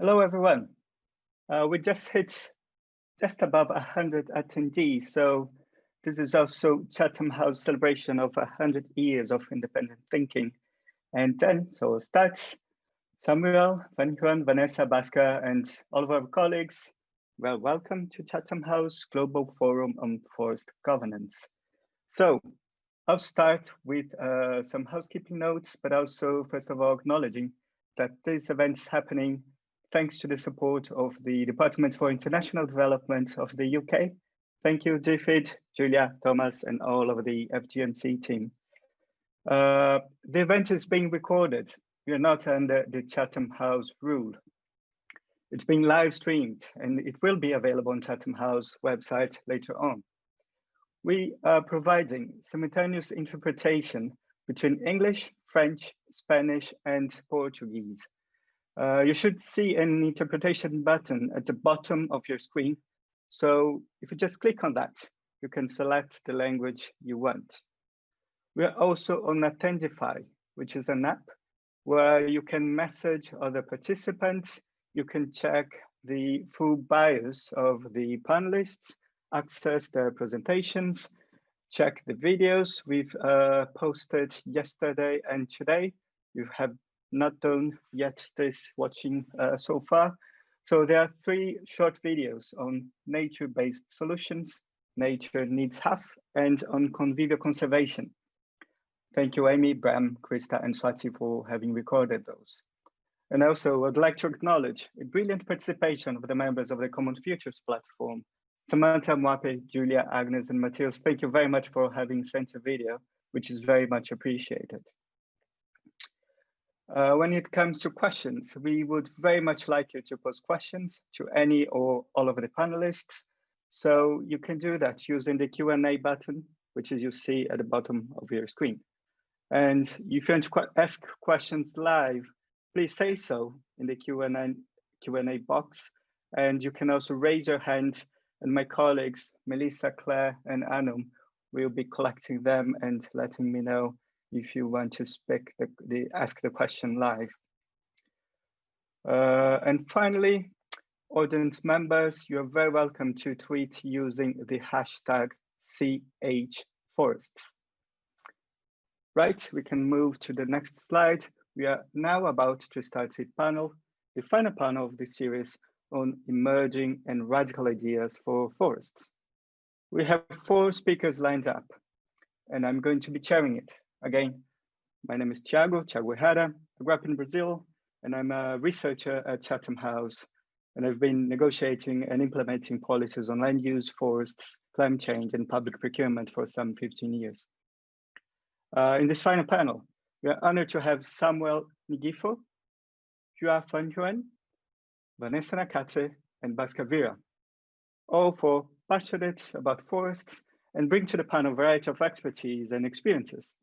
Hello, everyone. We just hit just above 100 attendees. So this is also Chatham House celebration of 100 years of independent thinking. And then, so we'll start. Samuel, Van Huan, Vanessa, Bhaskar, and all of our colleagues, well, welcome to Chatham House Global Forum on Forest Governance. So I'll start with some housekeeping notes, but also, first of all, acknowledging that this event is happening thanks to the support of the Department for International Development of the UK. Thank you, David, Julia, Thomas, and all of the FGMC team. The event is being recorded. We are not under the Chatham House rule. It's being live streamed and it will be available on Chatham House website later on. We are providing simultaneous interpretation between English, French, Spanish, and Portuguese. You should see an interpretation button at the bottom of your screen. So if you just click on that, you can select the language you want. We are also on Attendify, which is an app where you can message other participants. You can check the full bios of the panelists, access their presentations, check the videos we've posted yesterday and today. You have not done yet this watching so far. So there are 3 short videos on nature-based solutions, nature needs half, and on convivial conservation. Thank you, Amy, Bram, Krista, and Swati for having recorded those. And also, I'd like to acknowledge a brilliant participation of the members of the Common Futures platform. Samantha, Mwape, Julia, Agnes, and Matthias, thank you very much for having sent a video, which is very much appreciated. When it comes to questions, we would very much like you to pose questions to any or all of the panelists. So you can do that using the Q&A button, which is you see at the bottom of your screen. And if you want to ask questions live, please say so in the Q&A box. And you can also raise your hand, and my colleagues, Melissa, Claire, and Anum, will be collecting them and letting me know if you want to speak ask the question live. And finally, audience members, you're very welcome to tweet using the hashtag #CHForests. Right, we can move to the next slide. We are now about to start the final panel of this series on emerging and radical ideas for forests. We have 4 speakers lined up, and I'm going to be chairing it. Again, my name is Thiago Herrera. I grew up in Brazil, and I'm a researcher at Chatham House, and I've been negotiating and implementing policies on land use, forests, climate change, and public procurement for some 15 years. In this final panel, we are honored to have Samuel Ngifo, Joao Van Huan, Vanessa Nakate, and Bhaskar Veera, all 4 passionate about forests and bring to the panel a variety of expertise and experiences.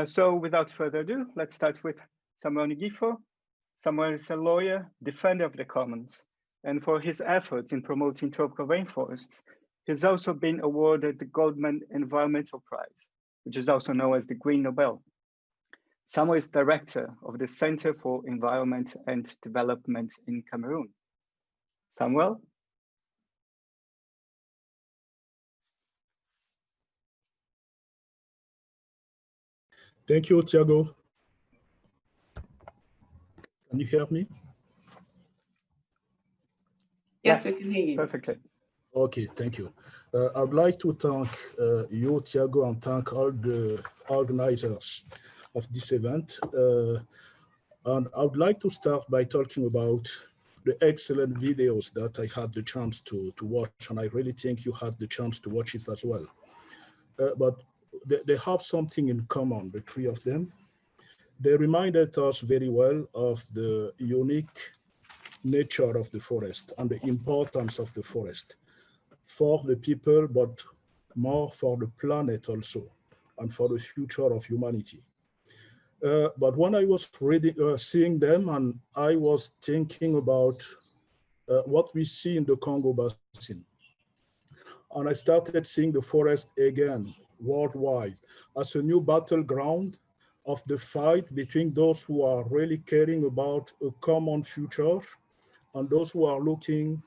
So without further ado, let's start with Samuel Ngifo. Samuel is a lawyer, defender of the commons, and for his efforts in promoting tropical rainforests, he's also been awarded the Goldman Environmental Prize, which is also known as the Green Nobel. Samuel is director of the Center for Environment and Development in Cameroon. Samuel? Thank you, Thiago. Can you hear me? Yes, I can hear you. Perfectly. Okay, thank you. I would like to thank you, Thiago, and thank all the organizers of this event. And I would like to start by talking about the excellent videos that I had the chance to watch, and I really think you had the chance to watch it as well. But they have something in common, the 3 of them. They reminded us very well of the unique nature of the forest and the importance of the forest for the people, but more for the planet also, and for the future of humanity. But when I was seeing them, and I was thinking about what we see in the Congo Basin, and I started seeing the forest again worldwide as a new battleground of the fight between those who are really caring about a common future and those who are looking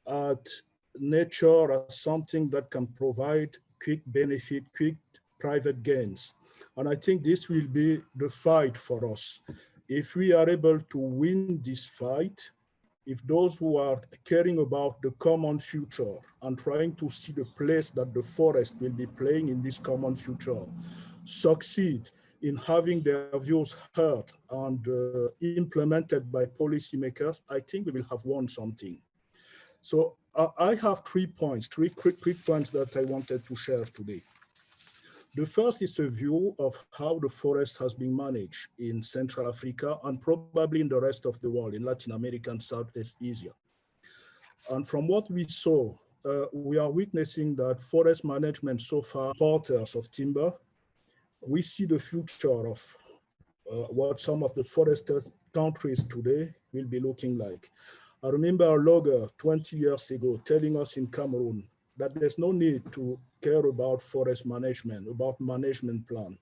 at nature as something that can provide quick benefit, quick private gains. And I think this will be the fight for us. If we are able to win this fight, if those who are caring about the common future and trying to see the place that the forest will be playing in this common future succeed in having their views heard and implemented by policymakers, I think we will have won something. So I have 3 points, three quick points that I wanted to share today. The first is a view of how the forest has been managed in Central Africa and probably in the rest of the world, in Latin America and Southeast Asia. And from what we saw, we are witnessing that forest management so far, importers of timber, we see the future of what some of the forested countries today will be looking like. I remember a logger 20 years ago telling us in Cameroon that there's no need to care about forest management, about management plan,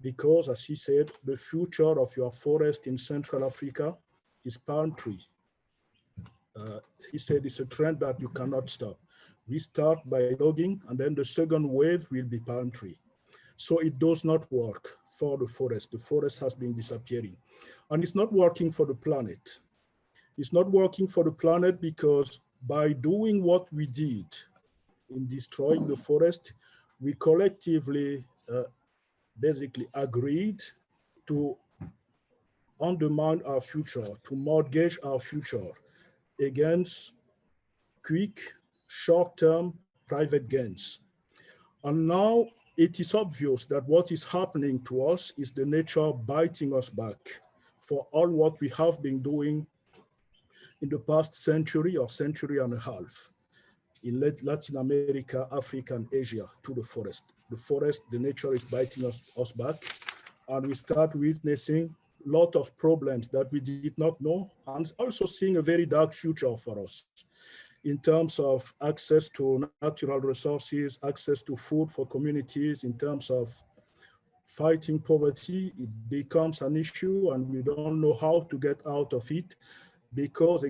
because as he said, the future of your forest in Central Africa is palm tree. He said it's a trend that you cannot stop. We start by logging and then the second wave will be palm tree. So it does not work for the forest. The forest has been disappearing. And it's not working for the planet. It's not working for the planet because by doing what we did in destroying the forest, we collectively basically agreed to undermine our future, to mortgage our future against quick, short-term private gains. And now it is obvious that what is happening to us is the nature biting us back for all what we have been doing in the past century or century and a half in Latin America, Africa, and Asia to the forest. The forest, the nature is biting us back, and we start witnessing a lot of problems that we did not know, and also seeing a very dark future for us in terms of access to natural resources, access to food for communities, in terms of fighting poverty. It becomes an issue and we don't know how to get out of it because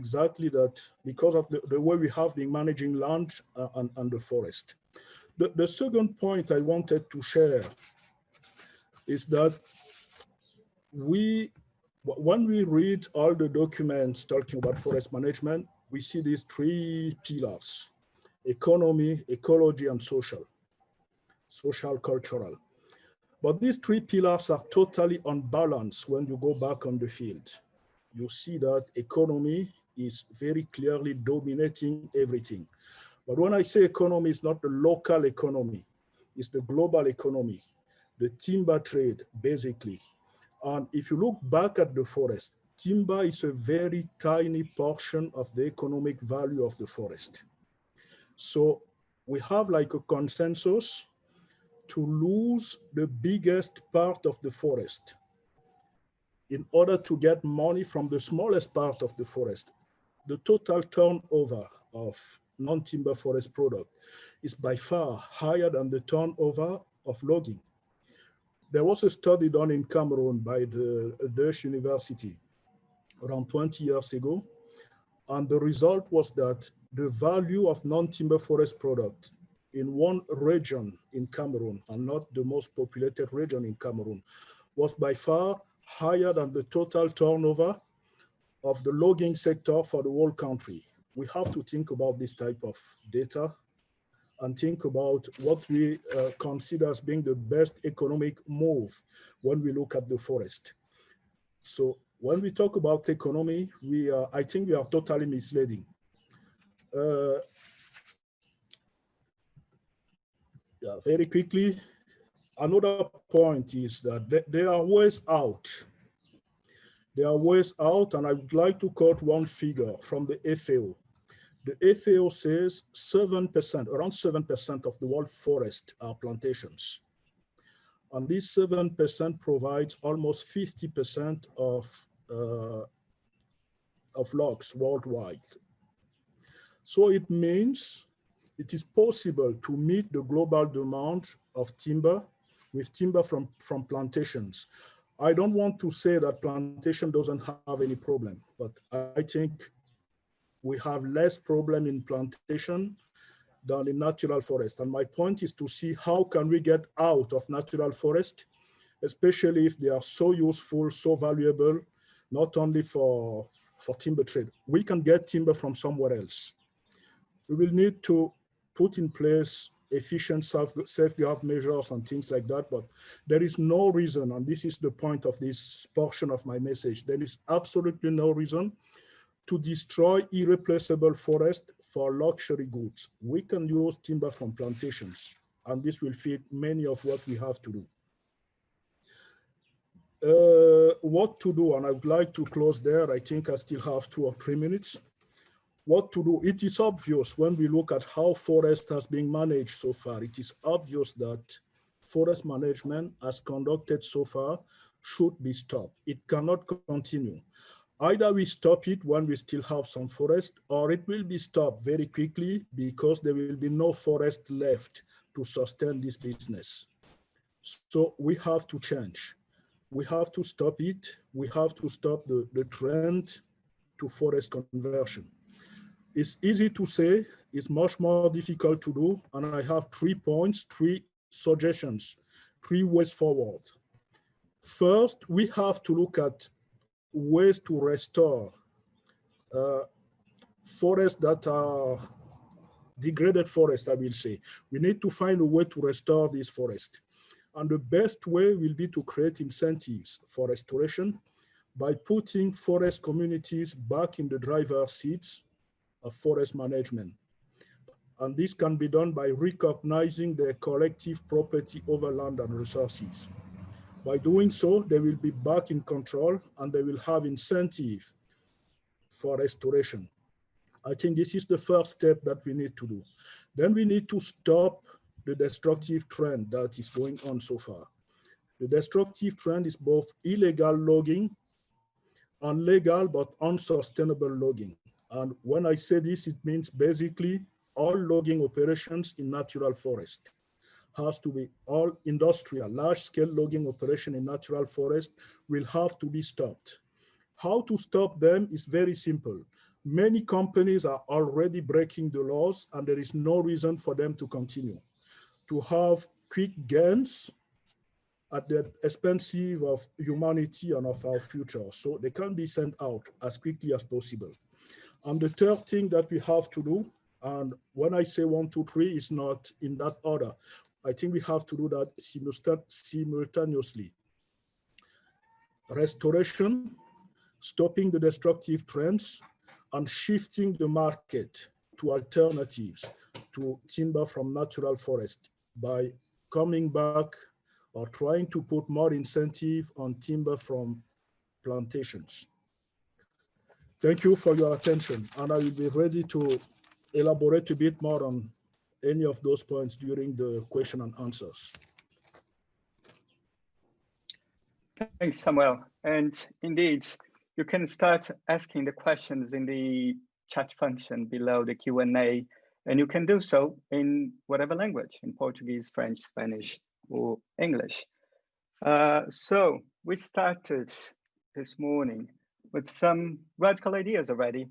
because of the way we have been managing land and the forest. The second point I wanted to share is that when we read all the documents talking about forest management, we see these 3 pillars: economy, ecology, and social, cultural. But these 3 pillars are totally unbalanced when you go back on the field. You see that economy is very clearly dominating everything. But when I say economy, it's not the local economy, it's the global economy, the timber trade, basically. And if you look back at the forest, timber is a very tiny portion of the economic value of the forest. So we have like a consensus to lose the biggest part of the forest in order to get money from the smallest part of the forest. The total turnover of non-timber forest product is by far higher than the turnover of logging. There was a study done in Cameroon by the Dutch University around 20 years ago, and the result was that the value of non-timber forest product in one region in Cameroon, and not the most populated region in Cameroon, was by far higher than the total turnover of the logging sector for the whole country. We have to think about this type of data and think about what we consider as being the best economic move when we look at the forest. So when we talk about economy, I think we are totally misleading. Yeah, very quickly, another point is that there are ways out. There are ways out, and I would like to quote one figure from the FAO. The FAO says 7%, around 7% of the world forest are plantations. And this 7% provides almost 50% of logs worldwide. So it means it is possible to meet the global demand of timber with timber from plantations. I don't want to say that plantation doesn't have any problem, but I think we have less problem in plantation than in natural forest. And my point is to see how can we get out of natural forest, especially if they are so useful, so valuable, not only for timber trade. We can get timber from somewhere else. We will need to put in place efficient safeguard measures and things like that, but there is no reason, and this is the point of this portion of my message, there is absolutely no reason to destroy irreplaceable forest for luxury goods. We can use timber from plantations, and this will fit many of what we have to do. What to do, and I would like to close there. I think I still have 2 or 3 minutes. What to do? It is obvious when we look at how forest has been managed so far. It is obvious that forest management as conducted so far should be stopped. It cannot continue. Either we stop it when we still have some forest, or it will be stopped very quickly because there will be no forest left to sustain this business. So we have to change. We have to stop it. We have to stop the trend to forest conversion. It's easy to say, it's much more difficult to do. And I have 3 points, 3 suggestions, 3 ways forward. First, we have to look at ways to restore forests that are degraded forests, I will say. We need to find a way to restore these forests. And the best way will be to create incentives for restoration by putting forest communities back in the driver's seats of forest management. And this can be done by recognizing their collective property over land and resources. By doing so, they will be back in control and they will have incentive for restoration. I think this is the first step that we need to do. Then we need to stop the destructive trend that is going on so far. The destructive trend is both illegal logging and legal but unsustainable logging. And when I say this, it means basically all logging operations in natural forest has to be all industrial, large-scale logging operation in natural forest will have to be stopped. How to stop them is very simple. Many companies are already breaking the laws and there is no reason for them to continue. To have quick gains at the expense of humanity and of our future. So they can be sent out as quickly as possible. And the third thing that we have to do, and when I say 1, 2, 3, it's not in that order. I think we have to do that simultaneously. Restoration, stopping the destructive trends, and shifting the market to alternatives to timber from natural forest by coming back or trying to put more incentive on timber from plantations. Thank you for your attention, and I will be ready to elaborate a bit more on any of those points during the question and answers. Thanks, Samuel. And indeed, you can start asking the questions in the chat function below the Q&A, and you can do so in whatever language, in Portuguese, French, Spanish, or English. So we started this morning with some radical ideas already,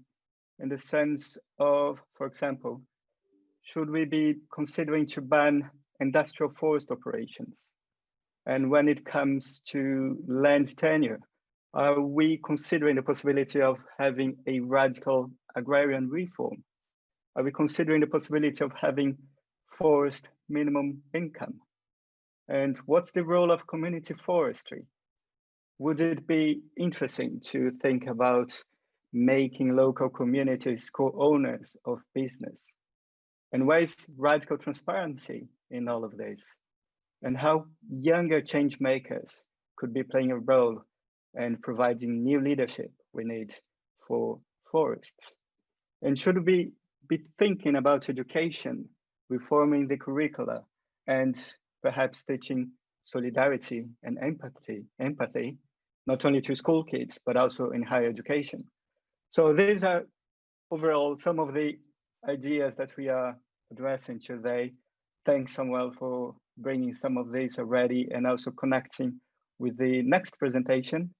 in the sense of, for example, should we be considering to ban industrial forest operations? And when it comes to land tenure, are we considering the possibility of having a radical agrarian reform? Are we considering the possibility of having forest minimum income? And what's the role of community forestry? Would it be interesting to think about making local communities co-owners of business? And where is radical transparency in all of this? And how younger change makers could be playing a role and providing new leadership we need for forests? And should we be thinking about education, reforming the curricula, and perhaps teaching solidarity and empathy, not only to school kids, but also in higher education? So these are overall some of the ideas that we are addressing today. Thanks, Samuel, for bringing some of these already and also connecting with the next presentation,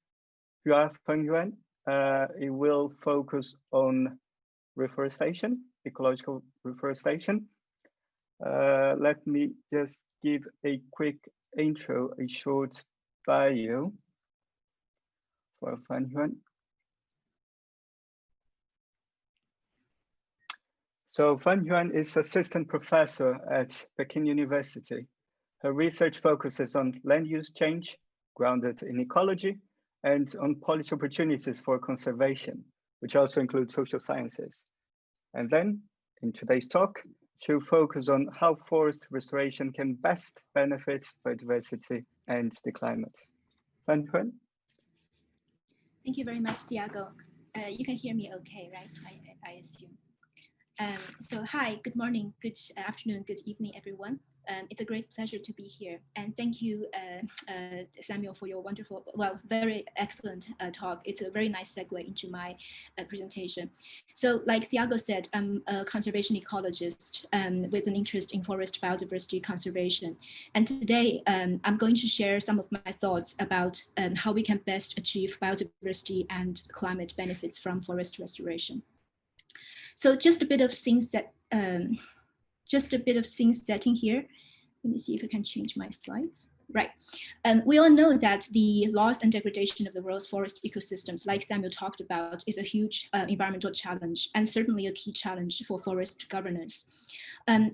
Yuan. It will focus on reforestation, ecological reforestation. Let me just give a quick intro, a short bio for Yuan. So Yuan is assistant professor at Peking University. Her research focuses on land use change, grounded in ecology, and on policy opportunities for conservation, which also include social sciences. And then, in today's talk, she'll focus on how forest restoration can best benefit biodiversity and the climate. Yuan? Thank you very much, Tiago. You can hear me okay, right? I assume. So hi, good morning, good afternoon, good evening, everyone. It's a great pleasure to be here. And thank you, Samuel, for your wonderful, well, very excellent talk. It's a very nice segue into my presentation. So like Tiago said, I'm a conservation ecologist with an interest in forest biodiversity conservation. And today I'm going to share some of my thoughts about how we can best achieve biodiversity and climate benefits from forest restoration. So just a bit of scene setting here. Let me see if I can change my slides. Right. We all know that the loss and degradation of the world's forest ecosystems, like Samuel talked about, is a huge environmental challenge and certainly a key challenge for forest governance. A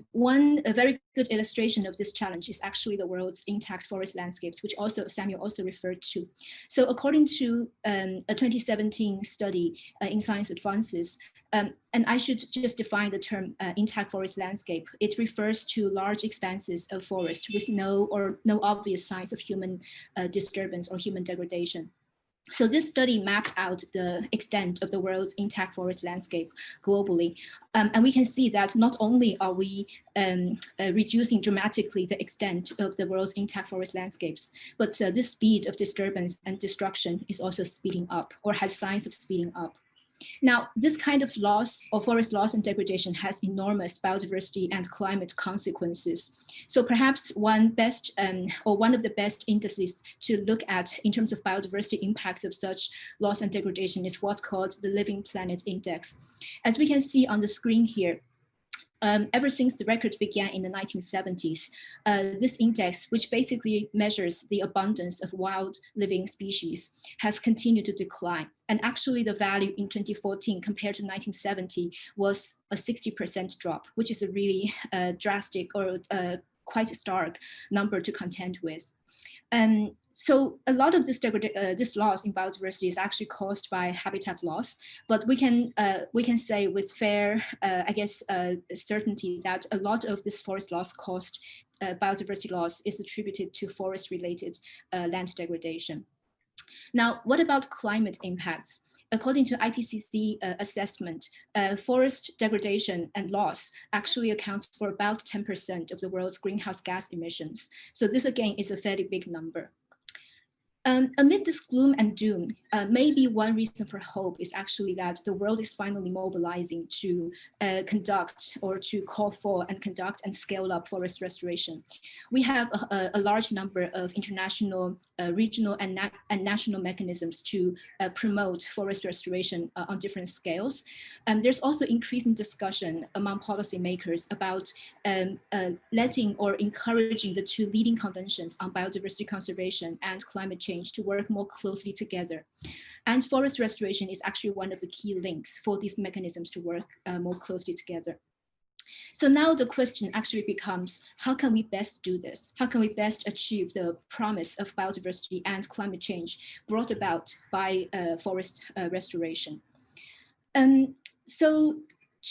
very good illustration of this challenge is actually the world's intact forest landscapes, which also Samuel also referred to. So according to a 2017 study in Science Advances, and I should just define the term intact forest landscape. It refers to large expanses of forest with no obvious signs of human disturbance or human degradation. So this study mapped out the extent of the world's intact forest landscape globally. And we can see that not only are we reducing dramatically the extent of the world's intact forest landscapes, but this speed of disturbance and destruction is also speeding up or has signs of speeding up. Now, this kind of loss or forest loss and degradation has enormous biodiversity and climate consequences. So perhaps one of the best indices to look at in terms of biodiversity impacts of such loss and degradation is what's called the Living Planet Index. As we can see on the screen here, ever since the records began in the 1970s, this index, which basically measures the abundance of wild living species, has continued to decline. And actually the value in 2014 compared to 1970 was a 60% drop, which is a really drastic or quite a stark number to contend with. So a lot of this loss in biodiversity is actually caused by habitat loss, but we can say with fair, certainty that a lot of this forest loss caused biodiversity loss is attributed to forest-related land degradation. Now, what about climate impacts? According to IPCC assessment, forest degradation and loss actually accounts for about 10% of the world's greenhouse gas emissions. So this again is a fairly big number. Amid this gloom and doom, maybe one reason for hope is actually that the world is finally mobilizing to conduct or to call for and conduct and scale up forest restoration. We have a large number of international, regional and national mechanisms to promote forest restoration on different scales. There's also increasing discussion among policymakers about letting or encouraging the two leading conventions on biodiversity conservation and climate change to work more closely together. And forest restoration is actually one of the key links for these mechanisms to work more closely together. So now the question actually becomes, how can we best do this? How can we best achieve the promise of biodiversity and climate change brought about by forest restoration? So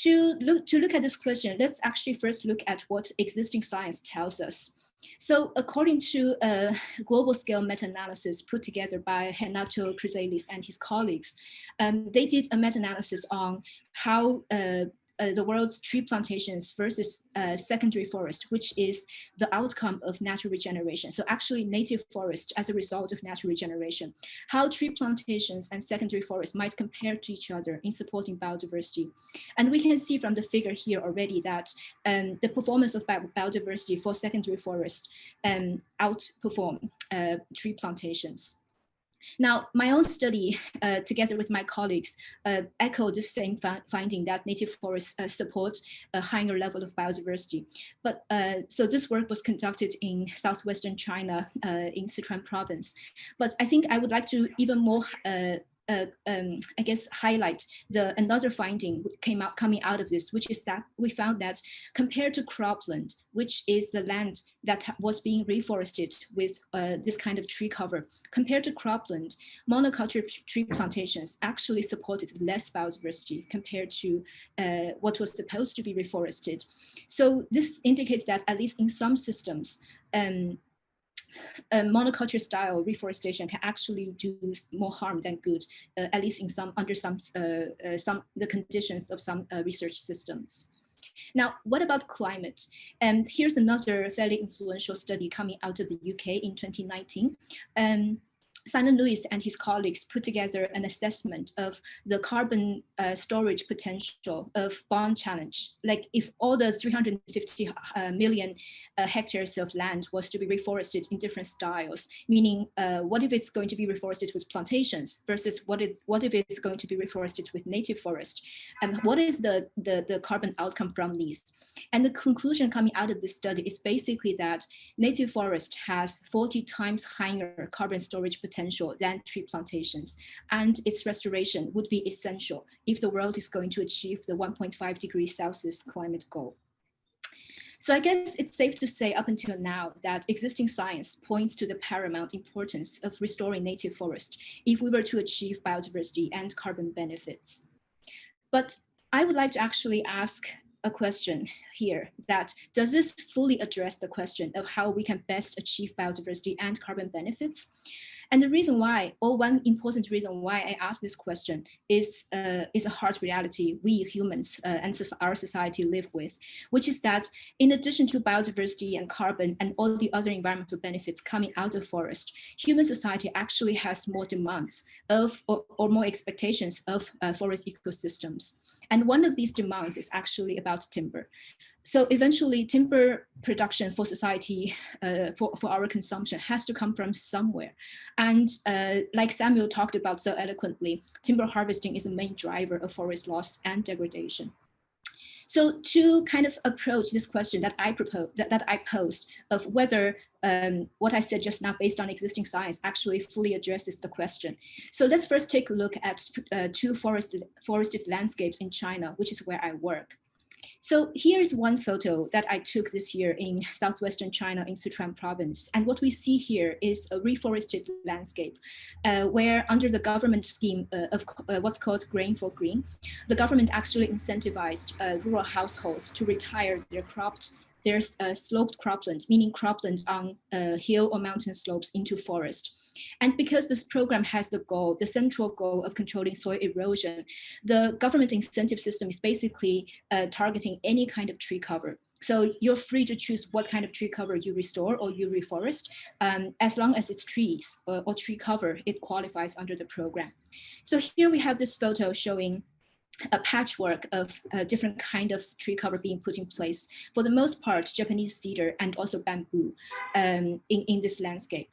to look at this question, let's actually first look at what existing science tells us. So according to a global scale meta-analysis put together by Renato Chrysalis and his colleagues, they did a meta-analysis on how the world's tree plantations versus secondary forest, which is the outcome of natural regeneration. So actually native forest as a result of natural regeneration, how tree plantations and secondary forest might compare to each other in supporting biodiversity. And we can see from the figure here already that the performance of biodiversity for secondary forest outperform tree plantations. Now, my own study, together with my colleagues, echo the same finding that native forests support a higher level of biodiversity. But so this work was conducted in southwestern China, in Sichuan province. But I think I would like to even more I guess highlight another finding coming out of this, which is that we found that compared to cropland, which is the land that was being reforested with this kind of tree cover, compared to cropland, monoculture tree plantations actually supported less biodiversity compared to what was supposed to be reforested. So this indicates that at least in some systems, monoculture style reforestation can actually do more harm than good, at least in under the conditions of some research systems. Now, what about climate? And here's another fairly influential study coming out of the UK in 2019. Simon Lewis and his colleagues put together an assessment of the carbon storage potential of Bond Challenge. Like if all the 350 million hectares of land was to be reforested in different styles, meaning what if it's going to be reforested with plantations versus what if it's going to be reforested with native forest? And what is the carbon outcome from these? And the conclusion coming out of this study is basically that native forest has 40 times higher carbon storage potential than tree plantations, and its restoration would be essential if the world is going to achieve the 1.5 degrees Celsius climate goal. So I guess it's safe to say up until now that existing science points to the paramount importance of restoring native forest if we were to achieve biodiversity and carbon benefits. But I would like to actually ask a question here that does this fully address the question of how we can best achieve biodiversity and carbon benefits? And the reason why, or one important reason why I ask this question is a hard reality we humans and our society live with, which is that in addition to biodiversity and carbon and all the other environmental benefits coming out of forest, human society actually has more demands of, or more expectations of forest ecosystems. And one of these demands is actually about timber. So eventually timber production for society, for our consumption has to come from somewhere. And like Samuel talked about so eloquently, timber harvesting is a main driver of forest loss and degradation. So to kind of approach this question that I proposed, that I posed of whether what I said just now based on existing science actually fully addresses the question. So let's first take a look at two forested landscapes in China, which is where I work. So here's one photo that I took this year in southwestern China in Sichuan province. And what we see here is a reforested landscape where under the government scheme of what's called Grain for Green, the government actually incentivized rural households to retire their sloped cropland, meaning cropland on hill or mountain slopes into forest. And because this program has the central goal of controlling soil erosion, the government incentive system is basically targeting any kind of tree cover. So you're free to choose what kind of tree cover you restore or you reforest. As long as it's trees or tree cover, it qualifies under the program. So here we have this photo showing a patchwork of different kind of tree cover being put in place. For the most part, Japanese cedar and also bamboo in this landscape.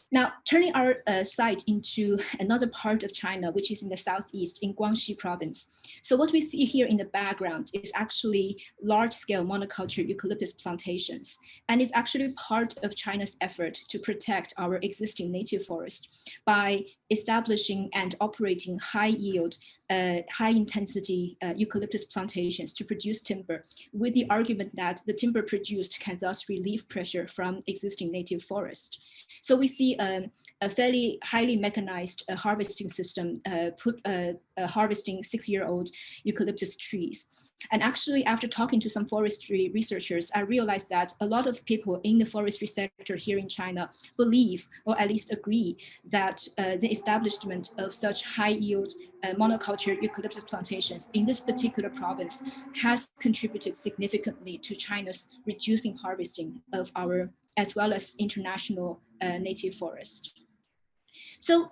Now, turning our sight into another part of China, which is in the southeast in Guangxi province. So what we see here in the background is actually large-scale monoculture eucalyptus plantations. And it's actually part of China's effort to protect our existing native forest by establishing and operating high-yield, high-intensity eucalyptus plantations to produce timber, with the argument that the timber produced can thus relieve pressure from existing native forest. So we see a fairly highly mechanized harvesting system harvesting 6-year-old eucalyptus trees. And actually, after talking to some forestry researchers, I realized that a lot of people in the forestry sector here in China believe, or at least agree, that the establishment of such high-yield monoculture eucalyptus plantations in this particular province has contributed significantly to China's reducing harvesting of our, as well as international native forest. So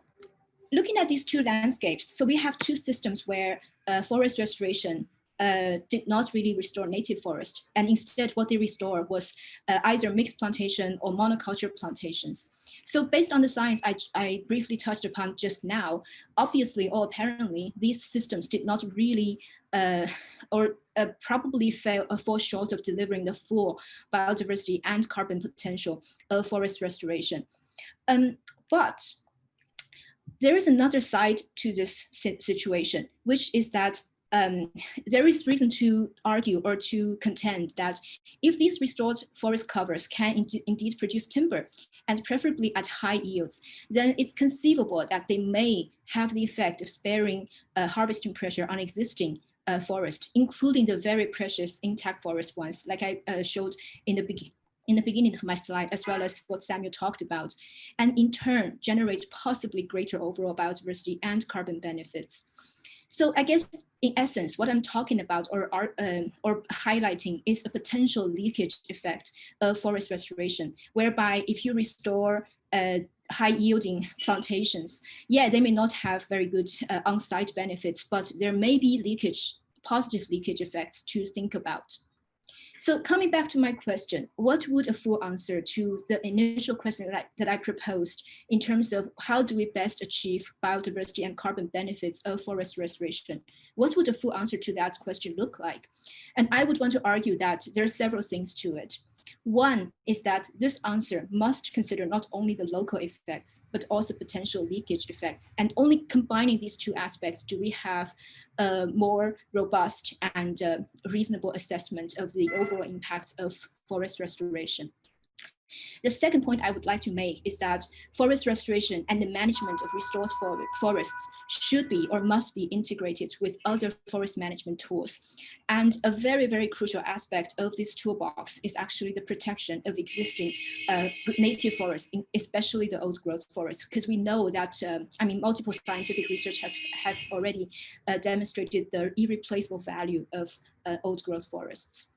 looking at these two landscapes, so we have two systems where forest restoration did not really restore native forest, and instead what they restored was either mixed plantation or monoculture plantations. So based on the science I briefly touched upon just now, obviously or apparently these systems did not really probably fall short of delivering the full biodiversity and carbon potential of forest restoration. But there is another side to this situation, which is that there is reason to argue or to contend that if these restored forest covers can indeed produce timber, and preferably at high yields, then it's conceivable that they may have the effect of sparing harvesting pressure on existing forest, including the very precious intact forest ones, like I showed in the beginning of my slide, as well as what Samuel talked about, and in turn generates possibly greater overall biodiversity and carbon benefits. So I guess in essence, what I'm talking about or highlighting is a potential leakage effect of forest restoration, whereby if you restore high yielding plantations, yeah, they may not have very good on-site benefits, but there may be leakage, positive leakage effects to think about. So coming back to my question, what would a full answer to the initial question that I proposed in terms of how do we best achieve biodiversity and carbon benefits of forest restoration? What would a full answer to that question look like? And I would want to argue that there are several things to it. One is that this answer must consider not only the local effects, but also potential leakage effects. And only combining these two aspects do we have a more robust and reasonable assessment of the overall impacts of forest restoration. The second point I would like to make is that forest restoration and the management of restored forests should be or must be integrated with other forest management tools. And a very, very crucial aspect of this toolbox is actually the protection of existing native forests, especially the old growth forests, because we know that, multiple scientific research has already demonstrated the irreplaceable value of old growth forests.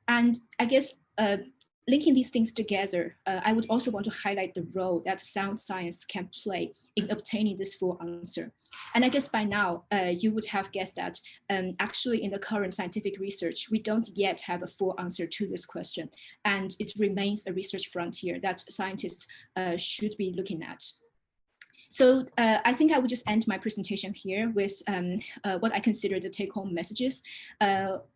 And I guess linking these things together, I would also want to highlight the role that sound science can play in obtaining this full answer. And I guess by now, you would have guessed that actually in the current scientific research, we don't yet have a full answer to this question. And it remains a research frontier that scientists should be looking at. So I think I would just end my presentation here with what I consider the take-home messages.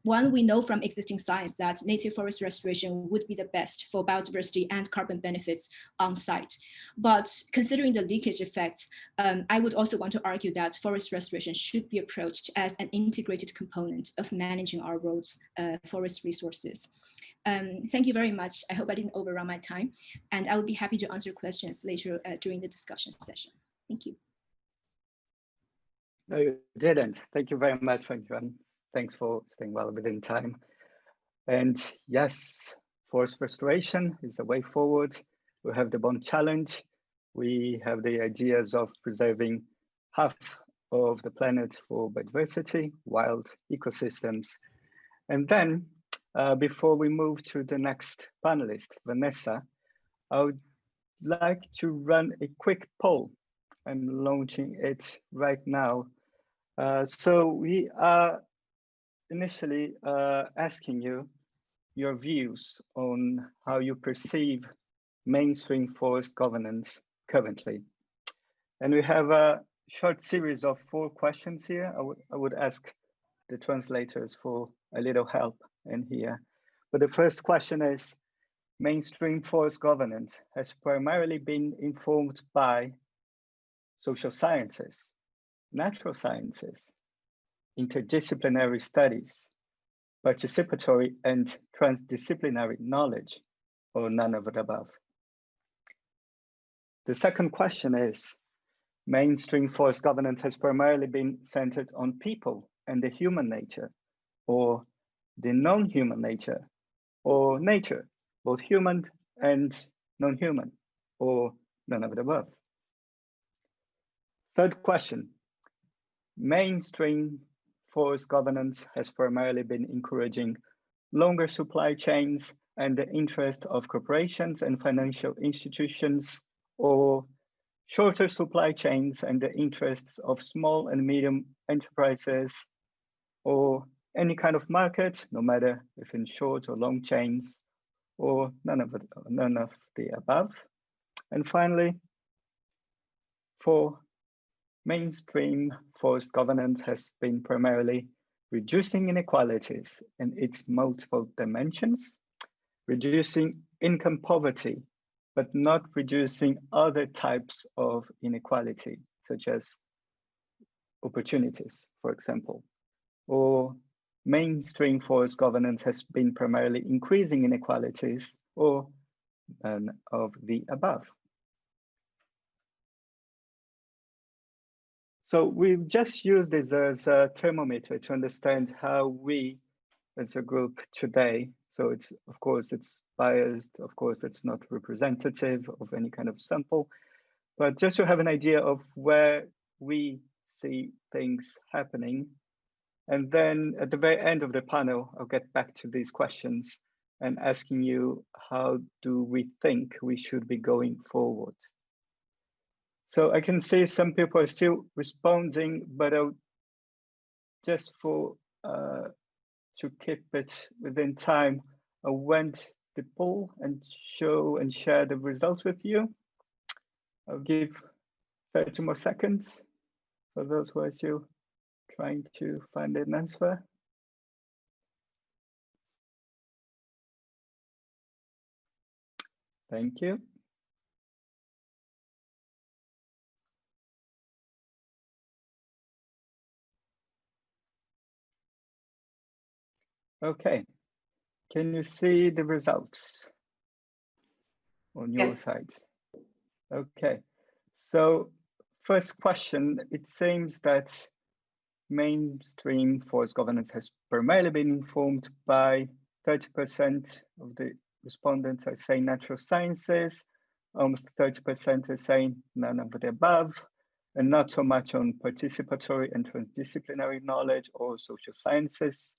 One, we know from existing science that native forest restoration would be the best for biodiversity and carbon benefits on site. But considering the leakage effects, I would also want to argue that forest restoration should be approached as an integrated component of managing our world's forest resources. Thank you very much. I hope I didn't overrun my time, and I would be happy to answer questions later during the discussion session. Thank you. No, you didn't. Thank you very much, Yuan. Thanks for staying well within time. And yes, forest restoration is the way forward. We have the bond challenge. We have the ideas of preserving half of the planet for biodiversity, wild ecosystems. And then before we move to the next panelist, Vanessa, I would like to run a quick poll. I'm launching it right now. So we are initially asking you your views on how you perceive mainstream forest governance currently. And we have a short series of 4 questions here. I would ask the translators for a little help in here. But the first question is, mainstream forest governance has primarily been informed by social sciences, natural sciences, interdisciplinary studies, participatory and transdisciplinary knowledge, or none of the above. The second question is, mainstream forest governance has primarily been centered on people and the human nature, or the non-human nature, or nature, both human and non-human, or none of the above. Third question, mainstream forest governance has primarily been encouraging longer supply chains and the interest of corporations and financial institutions, or shorter supply chains and the interests of small and medium enterprises, or any kind of market, no matter if in short or long chains, or none of the above. And finally, for mainstream forest governance has been primarily reducing inequalities in its multiple dimensions, reducing income poverty, but not reducing other types of inequality, such as opportunities, for example. Or mainstream forest governance has been primarily increasing inequalities, or none of the above. So we've just used this as a thermometer to understand how we as a group today, so it's, of course, it's biased, of course, it's not representative of any kind of sample, but just to have an idea of where we see things happening. And then at the very end of the panel, I'll get back to these questions and asking you, how do we think we should be going forward? So I can see some people are still responding, but just for to keep it within time, I went the poll and show and share the results with you. I'll give 30 more seconds for those who are still trying to find an answer. Thank you. Okay, can you see the results on your side? Okay, so first question, it seems that mainstream forest governance has primarily been informed by 30% of the respondents are saying natural sciences, almost 30% are saying none of the above, and not so much on participatory and transdisciplinary knowledge or social sciences.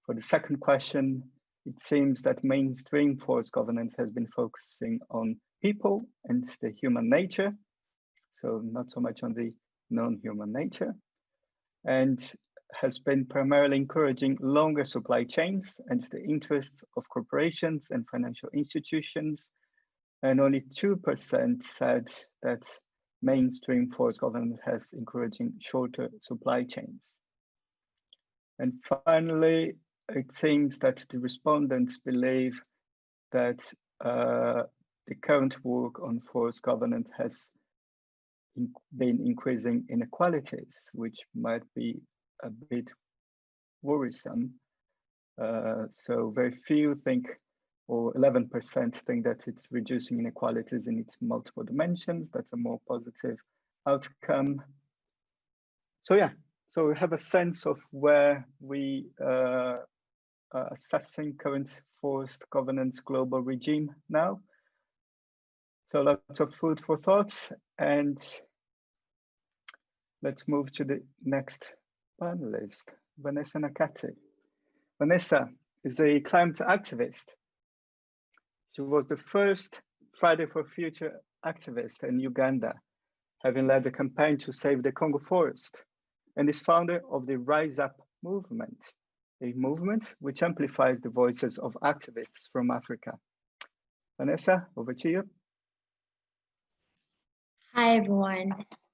For the second question, it seems that mainstream forest governance has been focusing on people and the human nature, so not so much on the non-human nature, and has been primarily encouraging longer supply chains and the interests of corporations and financial institutions. And only 2% said that mainstream forest governance has encouraging shorter supply chains. And finally, it seems that the respondents believe that the current work on forest governance has been increasing inequalities, which might be a bit worrisome. So very few think, or 11% think that it's reducing inequalities in its multiple dimensions. That's a more positive outcome. So yeah, so we have a sense of where we are assessing current forest governance global regime now. So lots of food for thought, and let's move to the next panelist, Vanessa Nakate. Vanessa is a climate activist. She was the first Friday for Future activist in Uganda, having led the campaign to save the Congo forest, and is founder of the Rise Up movement, a movement which amplifies the voices of activists from Africa. Vanessa, over to you. Hi, everyone.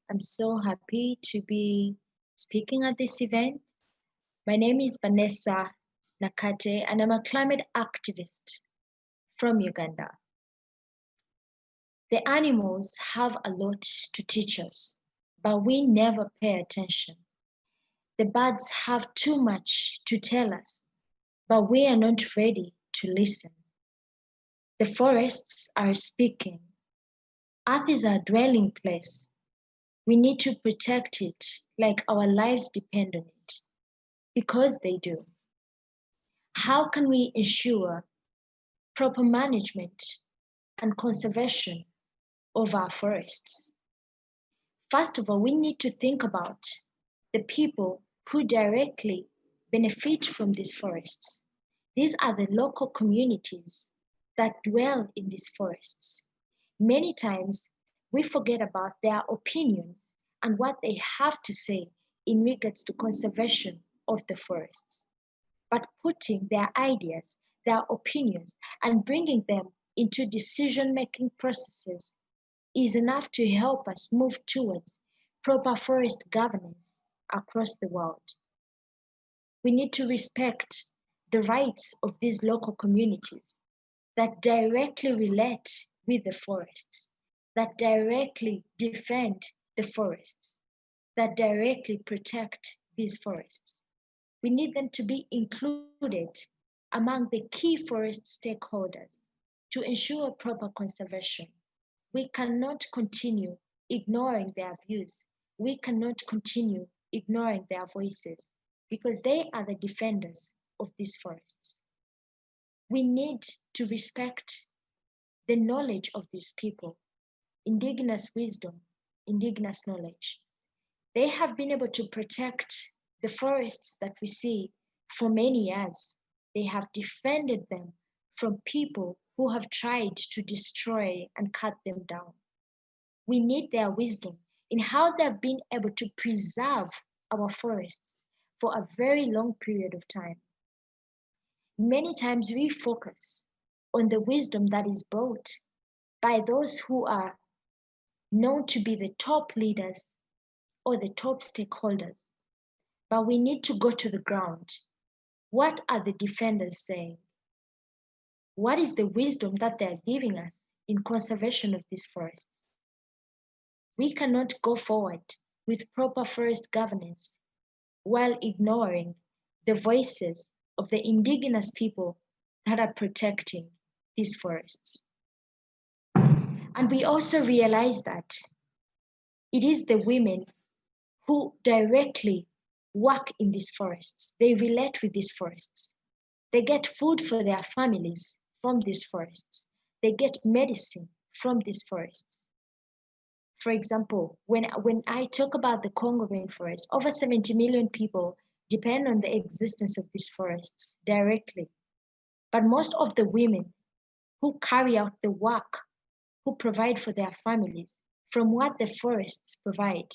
I'm so happy to be speaking at this event. My name is Vanessa Nakate, and I'm a climate activist from Uganda. The animals have a lot to teach us, but we never pay attention. The birds have too much to tell us, but we are not ready to listen. The forests are speaking. Earth is our dwelling place. We need to protect it like our lives depend on it, because they do. How can we ensure proper management and conservation of our forests? First of all, we need to think about the people who directly benefit from these forests. These are the local communities that dwell in these forests. Many times we forget about their opinions and what they have to say in regards to conservation of the forests. But putting their ideas, their opinions, and bringing them into decision-making processes is enough to help us move towards proper forest governance across the world. We need to respect the rights of these local communities that directly relate with the forests, that directly defend the forests, that directly protect these forests. We need them to be included among the key forest stakeholders to ensure proper conservation. We cannot continue ignoring their views. We cannot continue ignoring their voices because they are the defenders of these forests. We need to respect the knowledge of these people, indigenous wisdom, indigenous knowledge. They have been able to protect the forests that we see for many years. They have defended them from people who have tried to destroy and cut them down. We need their wisdom in how they've been able to preserve our forests for a very long period of time. Many times we focus on the wisdom that is brought by those who are known to be the top leaders or the top stakeholders. But we need to go to the ground. What are the defenders saying? What is the wisdom that they're giving us in conservation of these forests? We cannot go forward with proper forest governance while ignoring the voices of the indigenous people that are protecting these forests. And we also realize that it is the women who directly work in these forests. They relate with these forests. They get food for their families from these forests. They get medicine from these forests. For example, when I talk about the Congo rainforest, over 70 million people depend on the existence of these forests directly. But most of the women who carry out the work, who provide for their families from what the forests provide,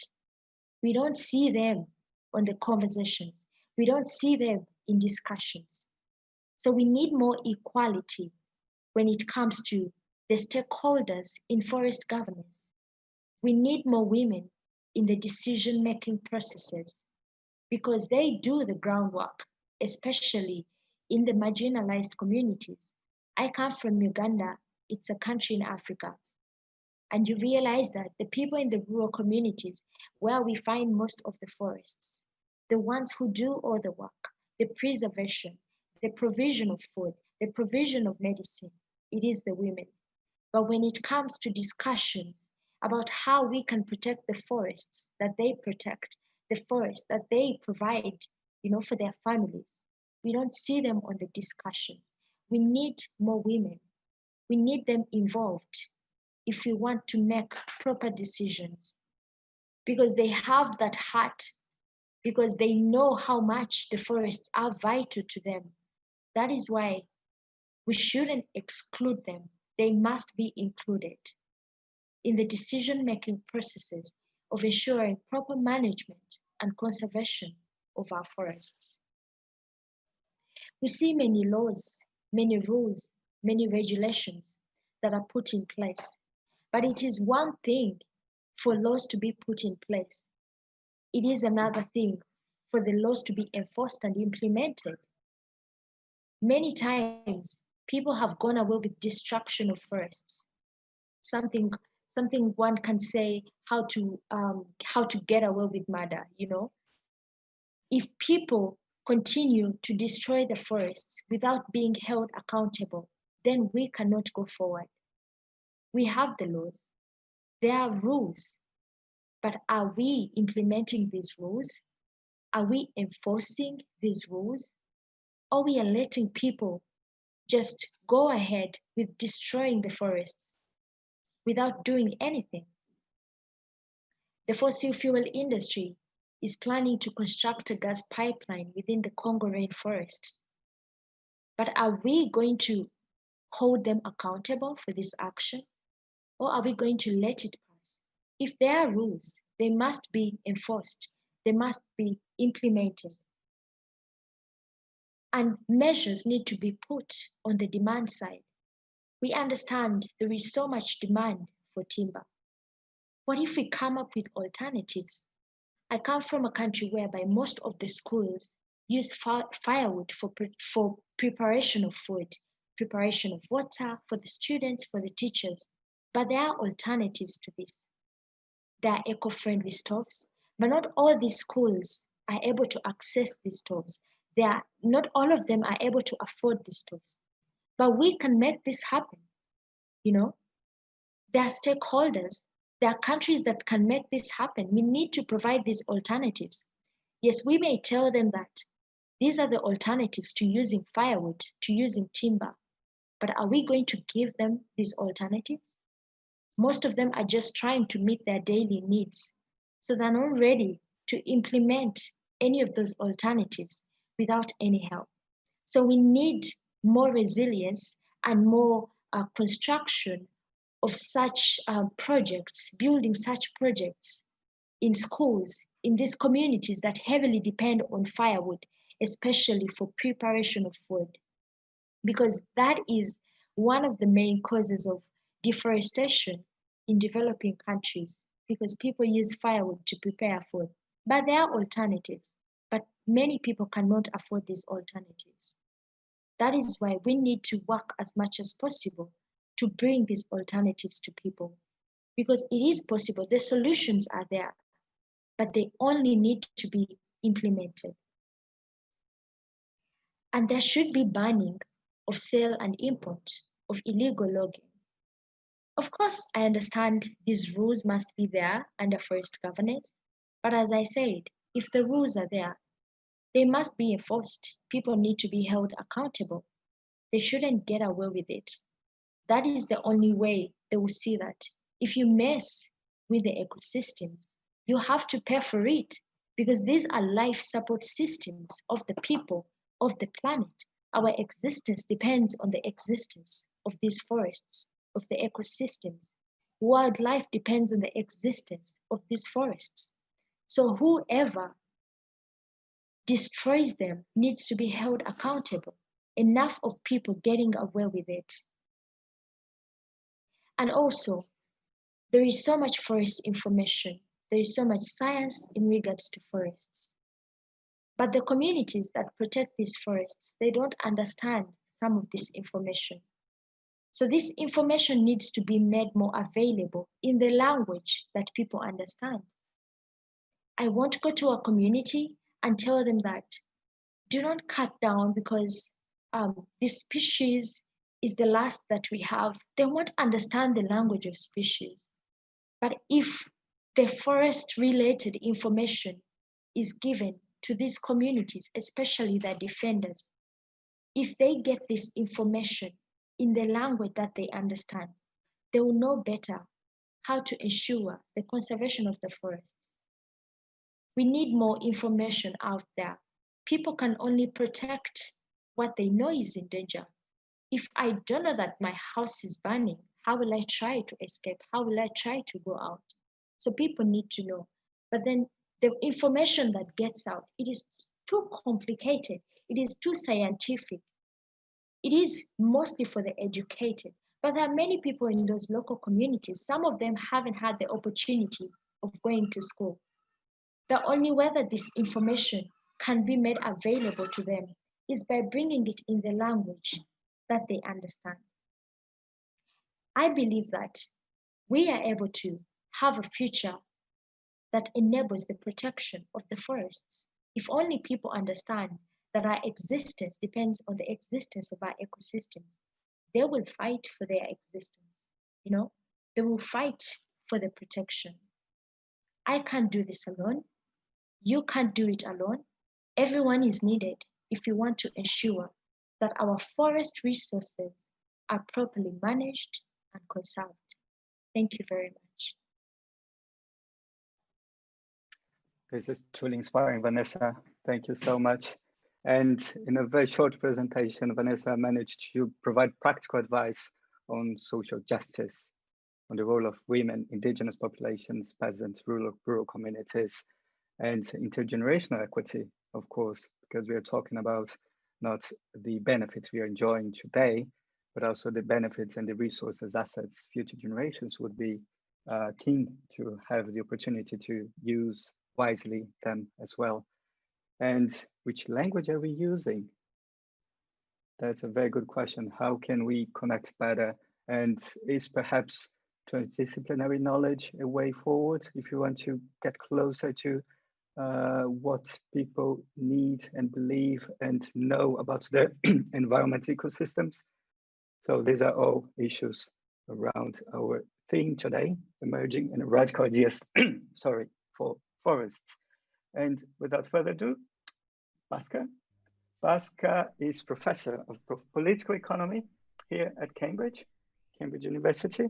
we don't see them on the conversations. We don't see them in discussions. So we need more equality when it comes to the stakeholders in forest governance. We need more women in the decision-making processes because they do the groundwork, especially in the marginalized communities. I come from Uganda. It's a country in Africa. And you realize that the people in the rural communities where we find most of the forests, the ones who do all the work, the preservation, the provision of food, the provision of medicine, it is the women. But when it comes to discussions about how we can protect the forests that they protect, the forests that they provide, for their families, we don't see them on the discussion. We need more women. We need them involved if we want to make proper decisions, because they have that heart, because they know how much the forests are vital to them. That is why we shouldn't exclude them. They must be included in the decision-making processes of ensuring proper management and conservation of our forests. We see many laws, many rules, many regulations that are put in place. But it is one thing for laws to be put in place. It is another thing for the laws to be enforced and implemented. Many times, people have gone away with destruction of forests. Something one can say how to get away with murder. If people continue to destroy the forests without being held accountable, then we cannot go forward. We have the laws, there are rules, but are we implementing these rules? Are we enforcing these rules? Or we are letting people just go ahead with destroying the forests without doing anything? The fossil fuel industry is planning to construct a gas pipeline within the Congo rainforest. But are we going to hold them accountable for this action? Or are we going to let it pass? If there are rules, they must be enforced. They must be implemented. And measures need to be put on the demand side. We understand there is so much demand for timber. What if we come up with alternatives? I come from a country whereby most of the schools use firewood for preparation of food, preparation of water for the students, for the teachers. But there are alternatives to this. There are eco-friendly stoves, but not all these schools are able to access these stoves. Not all of them are able to afford these stoves. But we can make this happen. There are stakeholders. There are countries that can make this happen. We need to provide these alternatives. Yes, we may tell them that these are the alternatives to using firewood, to using timber. But are we going to give them these alternatives? Most of them are just trying to meet their daily needs. So they're not ready to implement any of those alternatives without any help. So we need more resilience and more construction of such projects, building such projects in schools, in these communities that heavily depend on firewood, especially for preparation of food. Because that is one of the main causes of deforestation in developing countries, because people use firewood to prepare food. But there are alternatives, but many people cannot afford these alternatives. That is why we need to work as much as possible to bring these alternatives to people, because it is possible. The solutions are there, but they only need to be implemented. And there should be banning of sale and import of illegal logging. Of course, I understand these rules must be there under forest governance, but as I said, if the rules are there, they must be enforced. People need to be held accountable. They shouldn't get away with it. That is the only way they will see that. If you mess with the ecosystems, you have to pay for it, because these are life support systems of the people, of the planet. Our existence depends on the existence of these forests, of the ecosystems. Wildlife depends on the existence of these forests. So whoever destroys them needs to be held accountable. Enough of people getting away with it. And also, there is so much forest information. There is so much science in regards to forests. But the communities that protect these forests, they don't understand some of this information. So this information needs to be made more available in the language that people understand. I won't go to a community and tell them that do not cut down because this species is the last that we have. They won't understand the language of species. But if the forest-related information is given to these communities, especially their defenders, if they get this information in the language that they understand, they will know better how to ensure the conservation of the forests. We need more information out there. People can only protect what they know is in danger. If I don't know that my house is burning, how will I try to escape? How will I try to go out? So people need to know. But then the information that gets out, it is too complicated. It is too scientific. It is mostly for the educated. But there are many people in those local communities. Some of them haven't had the opportunity of going to school. The only way that this information can be made available to them is by bringing it in the language that they understand. I believe that we are able to have a future that enables the protection of the forests. If only people understand that our existence depends on the existence of our ecosystems, they will fight for their existence. They will fight for the protection. I can't do this alone. You can't do it alone. Everyone is needed if you want to ensure that our forest resources are properly managed and conserved. Thank you very much. This is truly inspiring, Vanessa. Thank you so much. And in a very short presentation, Vanessa managed to provide practical advice on social justice, on the role of women, indigenous populations, peasants, rural communities, and intergenerational equity, of course, because we are talking about not the benefits we are enjoying today, but also the benefits and the resources, assets, future generations would be keen to have the opportunity to use wisely them as well. And which language are we using? That's a very good question. How can we connect better? And is perhaps transdisciplinary knowledge a way forward if you want to get closer to what people need and believe and know about their environment ecosystems? So these are all issues around our theme today, emerging and radical ideas, sorry, for forests. And without further ado, Bhaskar. Bhaskar is professor of political economy here at Cambridge University.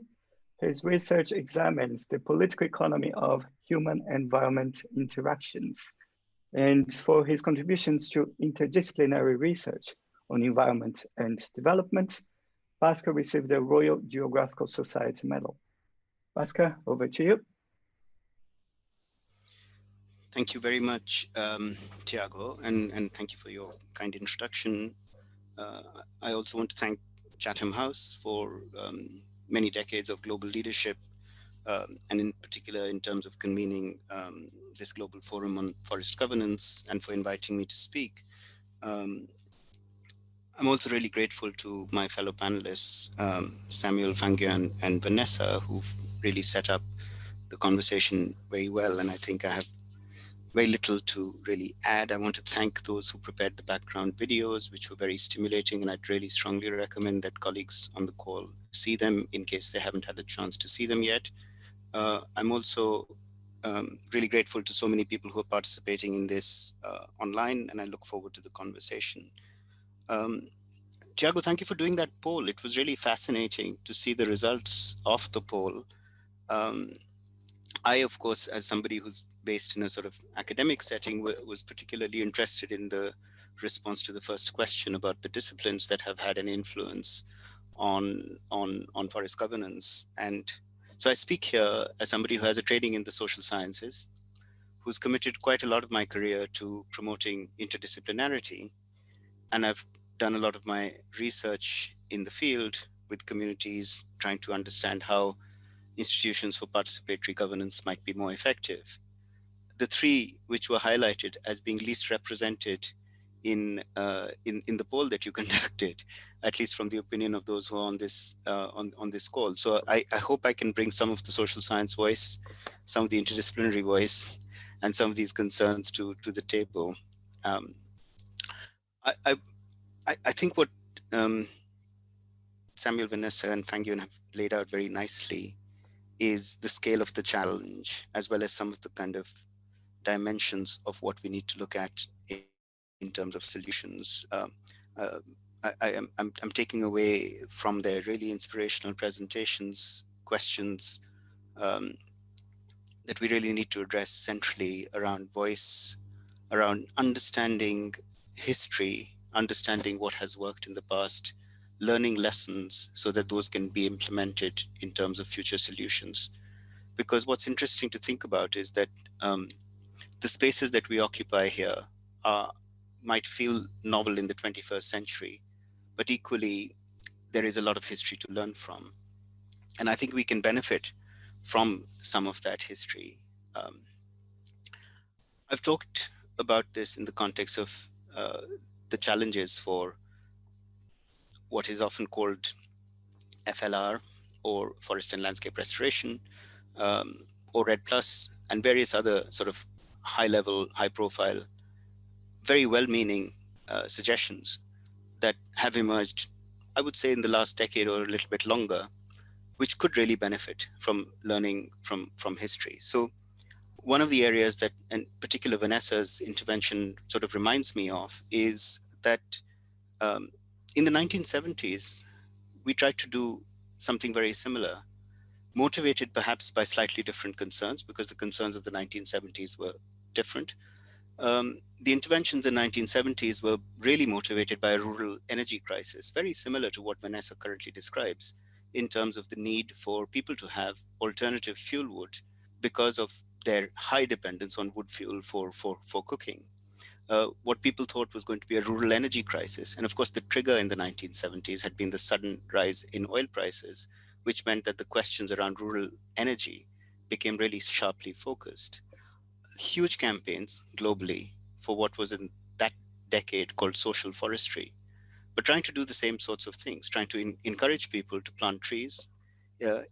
His research examines the political economy of human-environment interactions. And for his contributions to interdisciplinary research on environment and development, Bhaskar received the Royal Geographical Society Medal. Bhaskar, over to you. Thank you very much, Tiago, and thank you for your kind introduction. I also want to thank Chatham House for many decades of global leadership, and in particular in terms of convening this global forum on forest governance and for inviting me to speak. I'm also really grateful to my fellow panelists, Samuel, Fangyan, and Vanessa, who've really set up the conversation very well, and I think I have very little to really add. I want to thank those who prepared the background videos, which were very stimulating, and I'd really strongly recommend that colleagues on the call see them in case they haven't had a chance to see them yet. I'm also really grateful to so many people who are participating in this online, and I look forward to the conversation. Tiago, thank you for doing that poll. It was really fascinating to see the results of the poll. I, of course, as somebody who's based in a sort of academic setting, was particularly interested in the response to the first question about the disciplines that have had an influence on forest governance. And so I speak here as somebody who has a training in the social sciences, who's committed quite a lot of my career to promoting interdisciplinarity. And I've done a lot of my research in the field with communities, trying to understand how institutions for participatory governance might be more effective. The three which were highlighted as being least represented in the poll that you conducted, at least from the opinion of those who are on this call. So I hope I can bring some of the social science voice, some of the interdisciplinary voice, and some of these concerns to the table. I think what Samuel, Vanessa, and Fangyan have laid out very nicely is the scale of the challenge, as well as some of the kind of dimensions of what we need to look at in terms of solutions. I'm taking away from their really inspirational presentations questions that we really need to address centrally around voice, around understanding history, understanding what has worked in the past, learning lessons so that those can be implemented in terms of future solutions. Because what's interesting to think about is that the spaces that we occupy here might feel novel in the 21st century, but equally, there is a lot of history to learn from. And I think we can benefit from some of that history. I've talked about this in the context of the challenges for what is often called FLR, or Forest and Landscape Restoration, or REDD+, and various other sort of high-level, high-profile, very well-meaning suggestions that have emerged, I would say, in the last decade or a little bit longer, which could really benefit from learning from history. So one of the areas that, in particular, Vanessa's intervention sort of reminds me of is that in the 1970s, we tried to do something very similar, motivated perhaps by slightly different concerns, because the concerns of the 1970s were different. The interventions in the 1970s were really motivated by a rural energy crisis, very similar to what Vanessa currently describes, in terms of the need for people to have alternative fuel wood because of their high dependence on wood fuel for cooking. What people thought was going to be a rural energy crisis. And of course, the trigger in the 1970s had been the sudden rise in oil prices, which meant that the questions around rural energy became really sharply focused. Huge campaigns globally for what was in that decade called social forestry, but trying to do the same sorts of things, trying to encourage people to plant trees.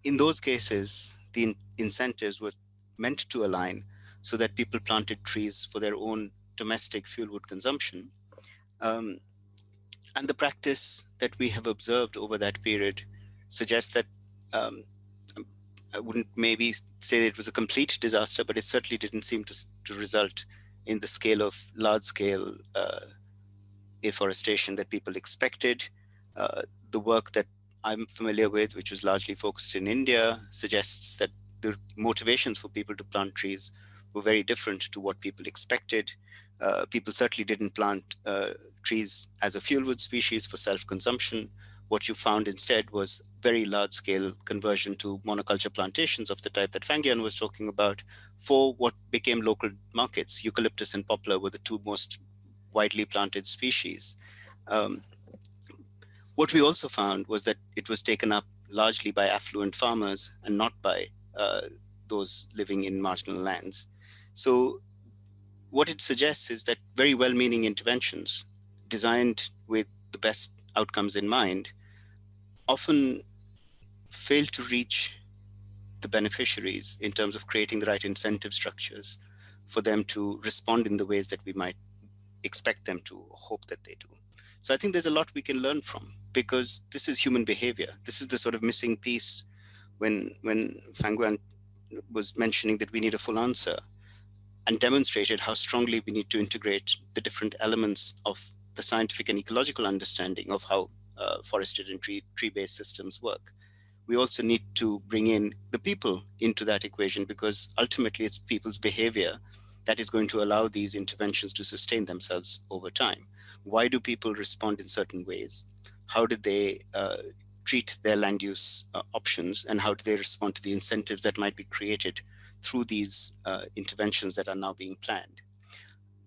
In those cases, the incentives were meant to align so that people planted trees for their own domestic fuel wood consumption. And the practice that we have observed over that period suggests that I wouldn't maybe say it was a complete disaster, but it certainly didn't seem to result in the scale of large-scale afforestation that people expected. The work that I'm familiar with, which was largely focused in India, suggests that the motivations for people to plant trees were very different to what people expected. People certainly didn't plant trees as a fuel wood species for self-consumption. What you found instead was very large-scale conversion to monoculture plantations of the type that Fangyan was talking about for what became local markets. Eucalyptus and poplar were the two most widely planted species. What we also found was that it was taken up largely by affluent farmers and not by those living in marginal lands. So what it suggests is that very well-meaning interventions designed with the best outcomes in mind often fail to reach the beneficiaries in terms of creating the right incentive structures for them to respond in the ways that we might expect them to, or hope that they do. So I think there's a lot we can learn from, because this is human behavior. This is the sort of missing piece when Fangyan was mentioning that we need a full answer, and demonstrated how strongly we need to integrate the different elements of the scientific and ecological understanding of how forested and tree-based systems work. We also need to bring in the people into that equation, because ultimately it's people's behavior that is going to allow these interventions to sustain themselves over time. Why do people respond in certain ways? How did they treat their land use options, and how do they respond to the incentives that might be created through these interventions that are now being planned?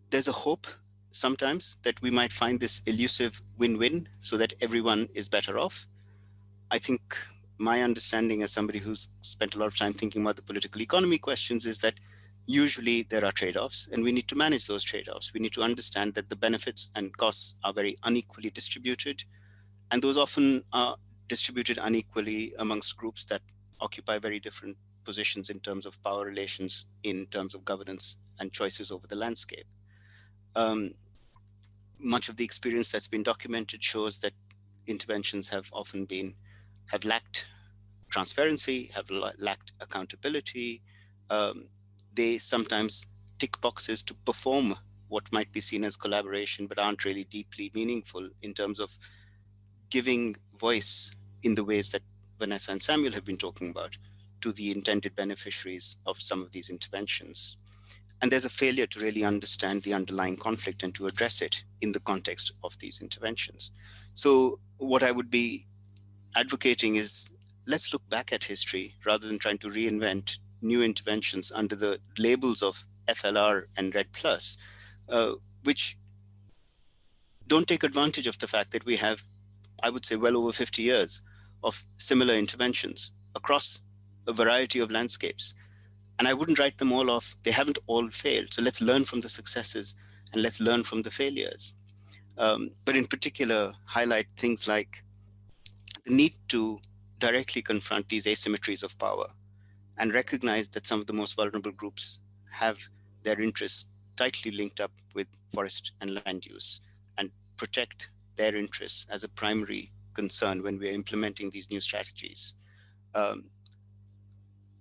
There's a hope sometimes that we might find this elusive win-win so that everyone is better off. I think my understanding as somebody who's spent a lot of time thinking about the political economy questions is that usually there are trade-offs, and we need to manage those trade-offs. We need to understand that the benefits and costs are very unequally distributed, and those often are distributed unequally amongst groups that occupy very different positions in terms of power relations, in terms of governance and choices over the landscape. Much of the experience that's been documented shows that interventions have often lacked transparency, have lacked accountability. They sometimes tick boxes to perform what might be seen as collaboration, but aren't really deeply meaningful in terms of giving voice in the ways that Vanessa and Samuel have been talking about to the intended beneficiaries of some of these interventions. And there's a failure to really understand the underlying conflict and to address it in the context of these interventions. So what I would be advocating is, let's look back at history rather than trying to reinvent new interventions under the labels of FLR and REDD+, which don't take advantage of the fact that we have, I would say, well over 50 years of similar interventions across a variety of landscapes. And I wouldn't write them all off. They haven't all failed. So let's learn from the successes and let's learn from the failures. But in particular, highlight things like the need to directly confront these asymmetries of power and recognize that some of the most vulnerable groups have their interests tightly linked up with forest and land use, and protect their interests as a primary concern when we're implementing these new strategies.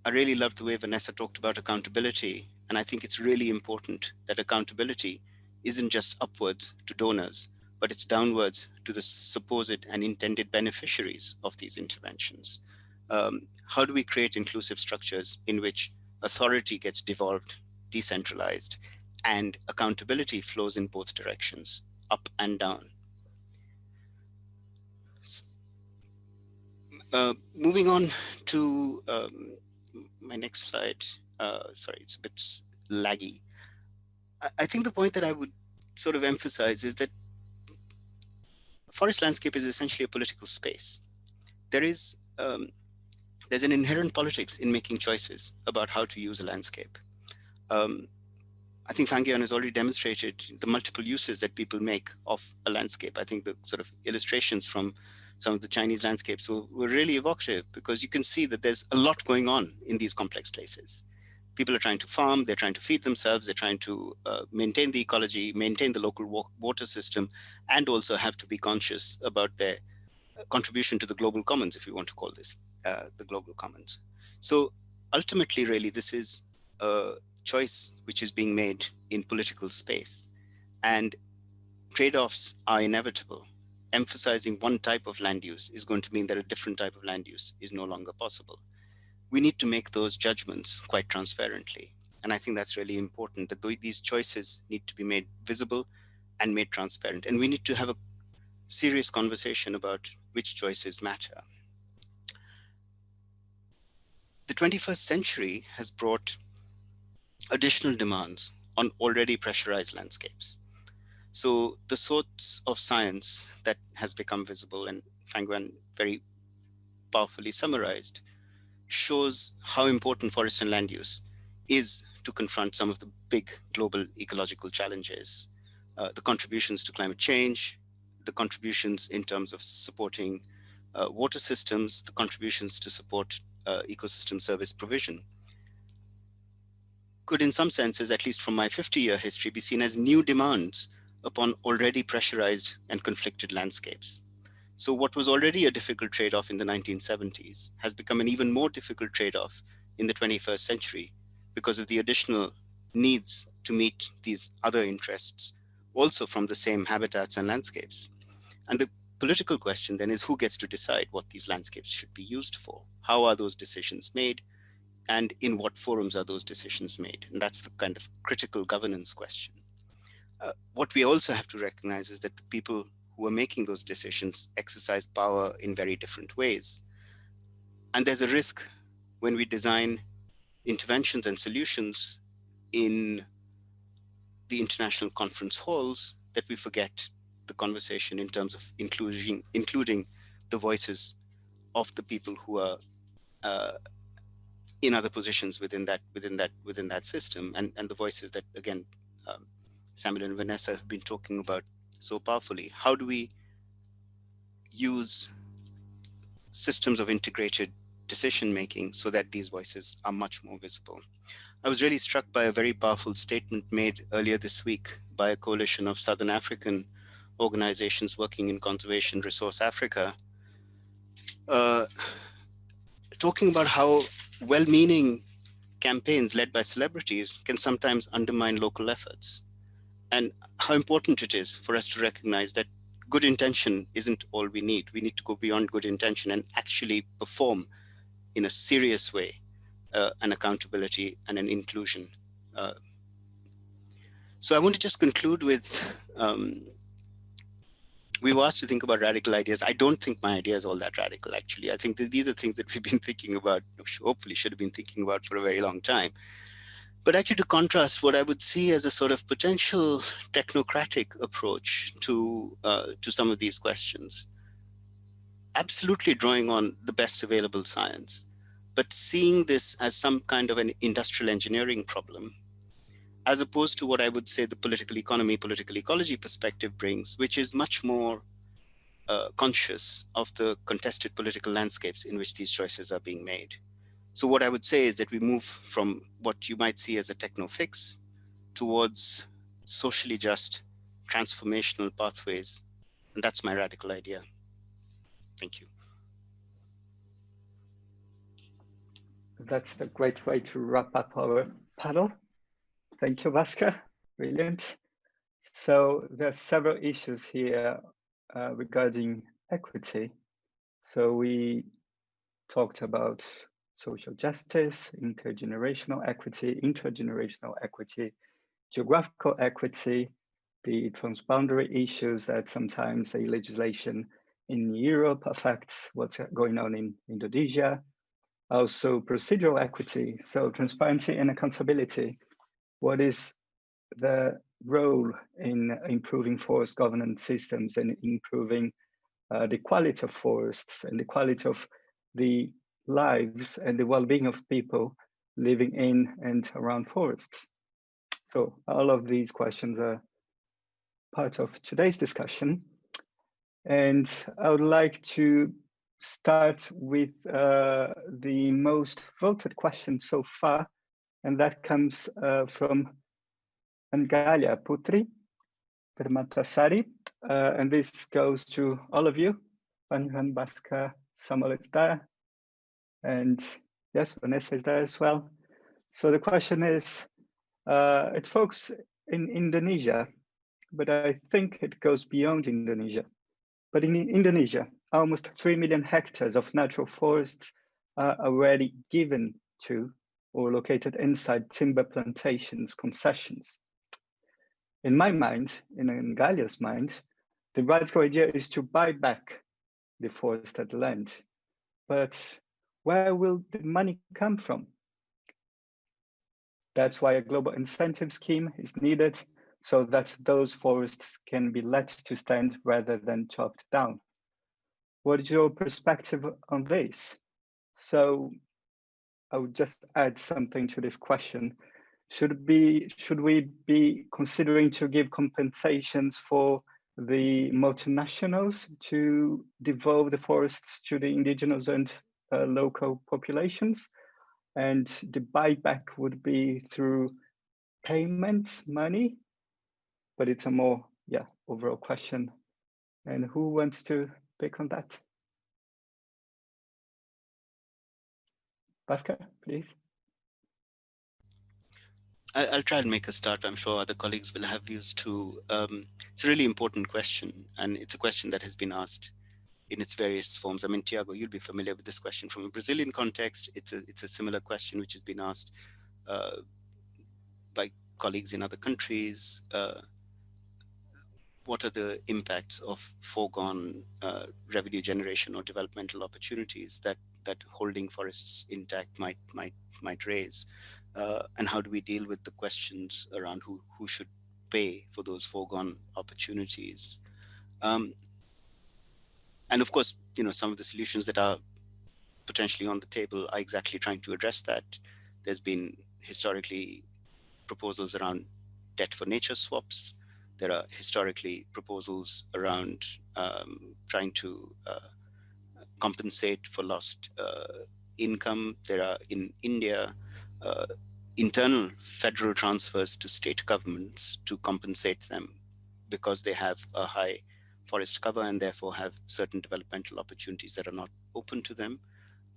I really loved the way Vanessa talked about accountability, and I think it's really important that accountability isn't just upwards to donors, but it's downwards to the supposed and intended beneficiaries of these interventions. How do we create inclusive structures in which authority gets devolved, decentralized, and accountability flows in both directions, up and down. Moving on to my next slide. Sorry, it's a bit laggy. I think the point that I would sort of emphasize is that forest landscape is essentially a political space. There's an inherent politics in making choices about how to use a landscape. I think Fangyan has already demonstrated the multiple uses that people make of a landscape. I think the sort of illustrations from some of the Chinese landscapes were really evocative, because you can see that there's a lot going on in these complex places. People are trying to farm, they're trying to feed themselves, they're trying to maintain the ecology, maintain the local water system, and also have to be conscious about their contribution to the global commons, if you want to call this the global commons. So ultimately, really, this is a choice which is being made in political space, and trade-offs are inevitable. Emphasizing one type of land use is going to mean that a different type of land use is no longer possible. We need to make those judgments quite transparently. And I think that's really important, that these choices need to be made visible and made transparent. And we need to have a serious conversation about which choices matter. The 21st century has brought additional demands on already pressurized landscapes. So the sorts of science that has become visible, and Fangyan very powerfully summarized, shows how important forest and land use is to confront some of the big global ecological challenges. The contributions to climate change, the contributions in terms of supporting water systems, the contributions to support ecosystem service provision, could in some senses, at least from my 50-year history, be seen as new demands upon already pressurized and conflicted landscapes. So what was already a difficult trade-off in the 1970s has become an even more difficult trade-off in the 21st century because of the additional needs to meet these other interests, also from the same habitats and landscapes. And the political question then is, who gets to decide what these landscapes should be used for? How are those decisions made? And in what forums are those decisions made? And that's the kind of critical governance question. What we also have to recognize is that the people who are making those decisions exercise power in very different ways. And there's a risk when we design interventions and solutions in the international conference halls that we forget the conversation in terms of including the voices of the people who are in other positions within that system, and the voices that, again, Samuel and Vanessa have been talking about so powerfully. How do we use systems of integrated decision making so that these voices are much more visible? I was really struck by a very powerful statement made earlier this week by a coalition of Southern African organizations working in conservation resource Africa, talking about how well-meaning campaigns led by celebrities can sometimes undermine local efforts, and how important it is for us to recognize that good intention isn't all we need. We need to go beyond good intention and actually perform in a serious way an accountability and an inclusion. So I want to just conclude with, we were asked to think about radical ideas. I don't think my idea is all that radical, actually. I think that these are things that we've been thinking about, hopefully should have been thinking about for a very long time. But actually, to contrast what I would see as a sort of potential technocratic approach to some of these questions, absolutely drawing on the best available science, but seeing this as some kind of an industrial engineering problem, as opposed to what I would say the political economy, political ecology perspective brings, which is much more conscious of the contested political landscapes in which these choices are being made. So what I would say is that we move from what you might see as a techno fix towards socially just transformational pathways. And that's my radical idea. Thank you. That's the great way to wrap up our panel. Thank you, Bhaskar. Brilliant. So there are several issues here regarding equity. So we talked about social justice, intergenerational equity, geographical equity, the transboundary issues that sometimes a legislation in Europe affects what's going on in Indonesia. Also procedural equity, so transparency and accountability. What is the role in improving forest governance systems and improving the quality of forests and the quality of the lives and the well-being of people living in and around forests? So all of these questions are part of today's discussion. And I would like to start with the most voted question so far, and that comes from Angalia Putri Permatasari, and this goes to all of you, Panjuan Baska, Samuel is there, and yes, Vanessa is there as well. So the question is, it focuses in Indonesia, but I think it goes beyond Indonesia. But in Indonesia, almost 3 million hectares of natural forests are already given to or located inside timber plantations concessions. In my mind, in Ngalia's mind, the radical idea is to buy back the forested land. But where will the money come from? That's why a global incentive scheme is needed, so that those forests can be let to stand rather than chopped down. What is your perspective on this? So I would just add something to this question. Should we be considering to give compensations for the multinationals to devolve the forests to the indigenous and local populations? And the buyback would be through payments, money, but it's a more overall question. And who wants to pick on that? Bhaskar, please. I'll try and make a start. I'm sure other colleagues will have views too. It's a really important question, and it's a question that has been asked in its various forms. I mean, Tiago, you'll be familiar with this question from a Brazilian context. It's a similar question which has been asked by colleagues in other countries. What are the impacts of foregone revenue generation or developmental opportunities that holding forests intact might raise? And how do we deal with the questions around who should pay for those foregone opportunities? And of course, some of the solutions that are potentially on the table are exactly trying to address that. There's been historically proposals around debt for nature swaps. There are historically proposals around trying to compensate for lost income. There are in India internal federal transfers to state governments to compensate them because they have a high forest cover and therefore have certain developmental opportunities that are not open to them.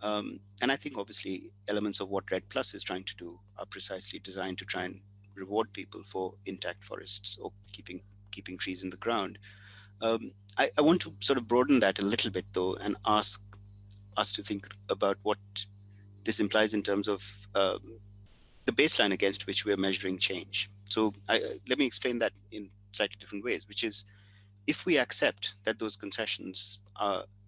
And I think obviously elements of what REDD Plus is trying to do are precisely designed to try and reward people for intact forests or keeping trees in the ground. I want to sort of broaden that a little bit though and ask us to think about what this implies in terms of the baseline against which we're measuring change. So let me explain that in slightly different ways, which is if we accept that those concessions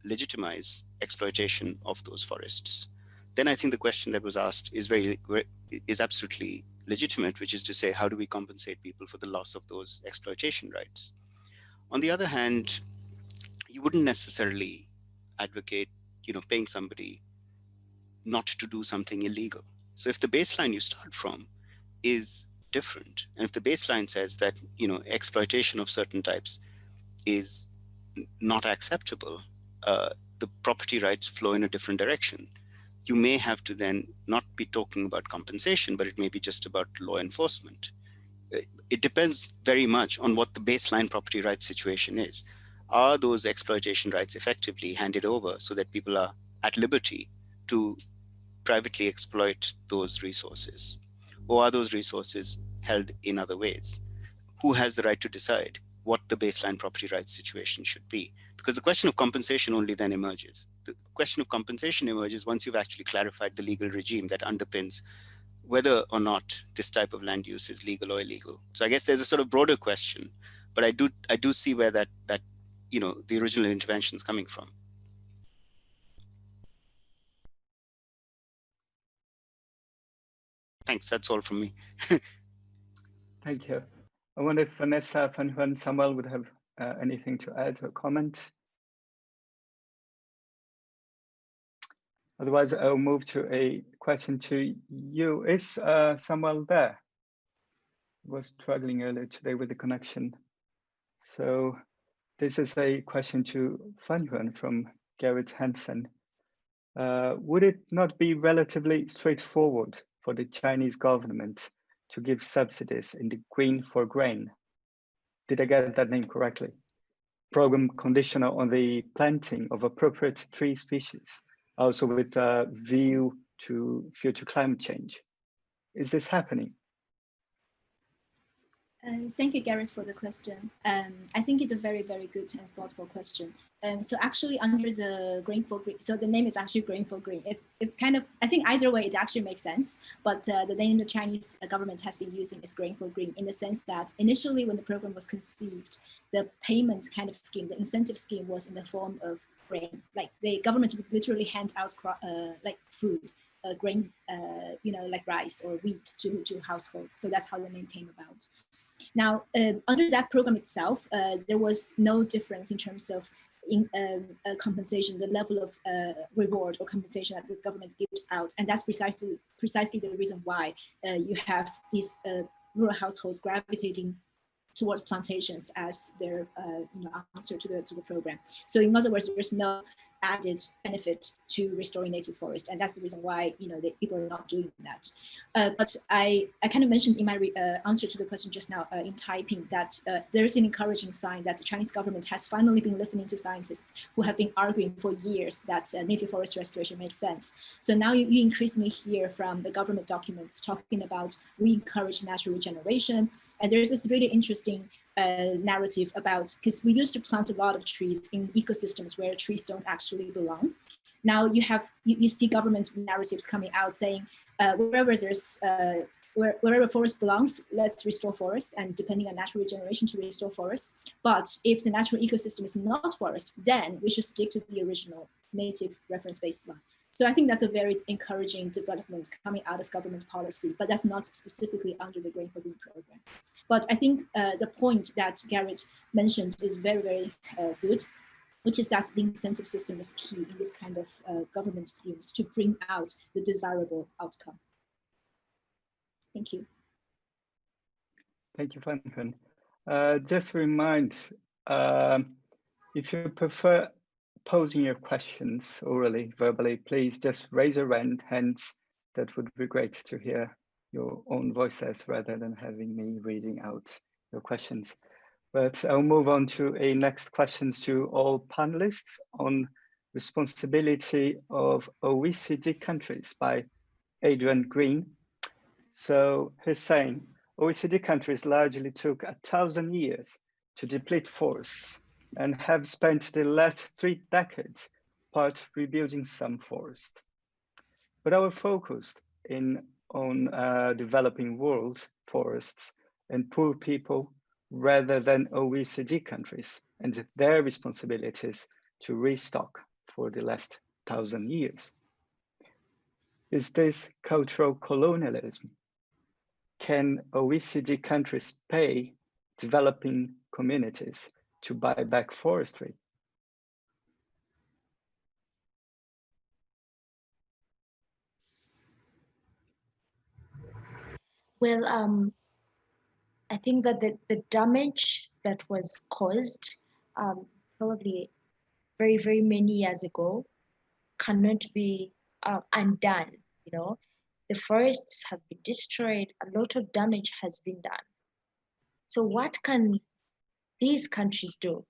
legitimize exploitation of those forests, then I think the question that was asked is absolutely legitimate, which is to say, how do we compensate people for the loss of those exploitation rights? On the other hand, you wouldn't necessarily advocate, paying somebody not to do something illegal. So if the baseline you start from is different, and if the baseline says that, exploitation of certain types is not acceptable, the property rights flow in a different direction. You may have to then not be talking about compensation, but it may be just about law enforcement. It depends very much on what the baseline property rights situation is. Are those exploitation rights effectively handed over so that people are at liberty to privately exploit those resources? Or are those resources held in other ways? Who has the right to decide what the baseline property rights situation should be? Because the question of compensation only then emerges. The question of compensation emerges once you've actually clarified the legal regime that underpins whether or not this type of land use is legal or illegal. So I guess there's a sort of broader question, but I do see where that the original intervention is coming from. Thanks. That's all from me. Thank you. I wonder if Vanessa, Van Huan, Samuel would have anything to add or comment. Otherwise, I'll move to a question to you. Is Samuel there? I was struggling earlier today with the connection. So this is a question to Van Huan from Garrett Hansen. Would it not be relatively straightforward for the Chinese government to give subsidies in the green for grain? Did I get that name correctly? Program conditional on the planting of appropriate tree species, also with a view to future climate change. Is this happening? Thank you, Gareth, for the question. I think it's a very, very good and thoughtful question. So actually under the Grain for Green, so the name is actually Grain for Green. It's kind of, I think either way, it actually makes sense, but the name the Chinese government has been using is Grain for Green in the sense that initially when the program was conceived, the payment kind of scheme, the incentive scheme was in the form of grain. Like the government would literally hand out like food, grain, like rice or wheat to households. So that's how the name came about. Now, under that program itself, there was no difference in terms of compensation, the level of reward or compensation that the government gives out. And that's precisely the reason why you have these rural households gravitating towards plantations as their answer to the program. So in other words, there's no added benefit to restoring native forest, and that's the reason why the people are not doing that. But I kind of mentioned in my answer to the question just now in typing that there is an encouraging sign that the Chinese government has finally been listening to scientists who have been arguing for years that native forest restoration makes sense. So now you increasingly hear from the government documents talking about we encourage natural regeneration, and there's this really interesting narrative about, because we used to plant a lot of trees in ecosystems where trees don't actually belong. Now you see government narratives coming out saying wherever there's wherever forest belongs, let's restore forests, and depending on natural regeneration to restore forests. But if the natural ecosystem is not forest, then we should stick to the original native reference baseline. So I think that's a very encouraging development coming out of government policy, but that's not specifically under the Grain for Green program. But I think the point that Garrett mentioned is very, very good, which is that the incentive system is key in this kind of government schemes to bring out the desirable outcome. Thank you. Thank you, Van Huan. Just remind, if you prefer posing your questions orally, verbally, please just raise your hands. That would be great to hear your own voices rather than having me reading out your questions. But I'll move on to a next questions to all panelists on responsibility of OECD countries by Adrian Green. So he's saying, OECD countries largely took 1,000 years to deplete forests and have spent the last 3 decades part rebuilding some forest. But our focus on developing world forests and poor people rather than OECD countries and their responsibilities to restock for the last 1,000 years. Is this cultural colonialism? Can OECD countries pay developing communities to buy back forestry? Well, I think that the damage that was caused probably very, very many years ago cannot be undone. The forests have been destroyed, a lot of damage has been done. So what can these countries do?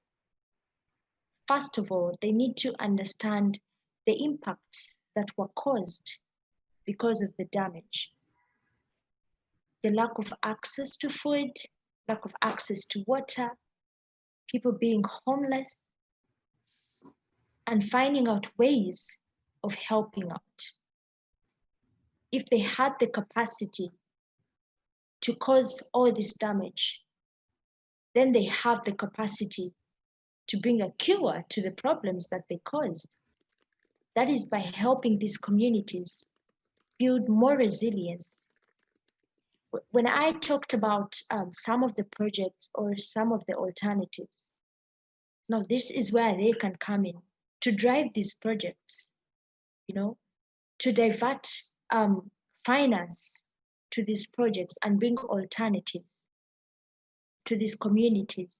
First of all, they need to understand the impacts that were caused because of the damage. The lack of access to food, lack of access to water, people being homeless, and finding out ways of helping out. if they had the capacity to cause all this damage, then they have the capacity to bring a cure to the problems that they caused. That is by helping these communities build more resilience. When I talked about some of the projects or some of the alternatives, now this is where they can come in to drive these projects, you know, to divert finance to these projects and bring alternatives to these communities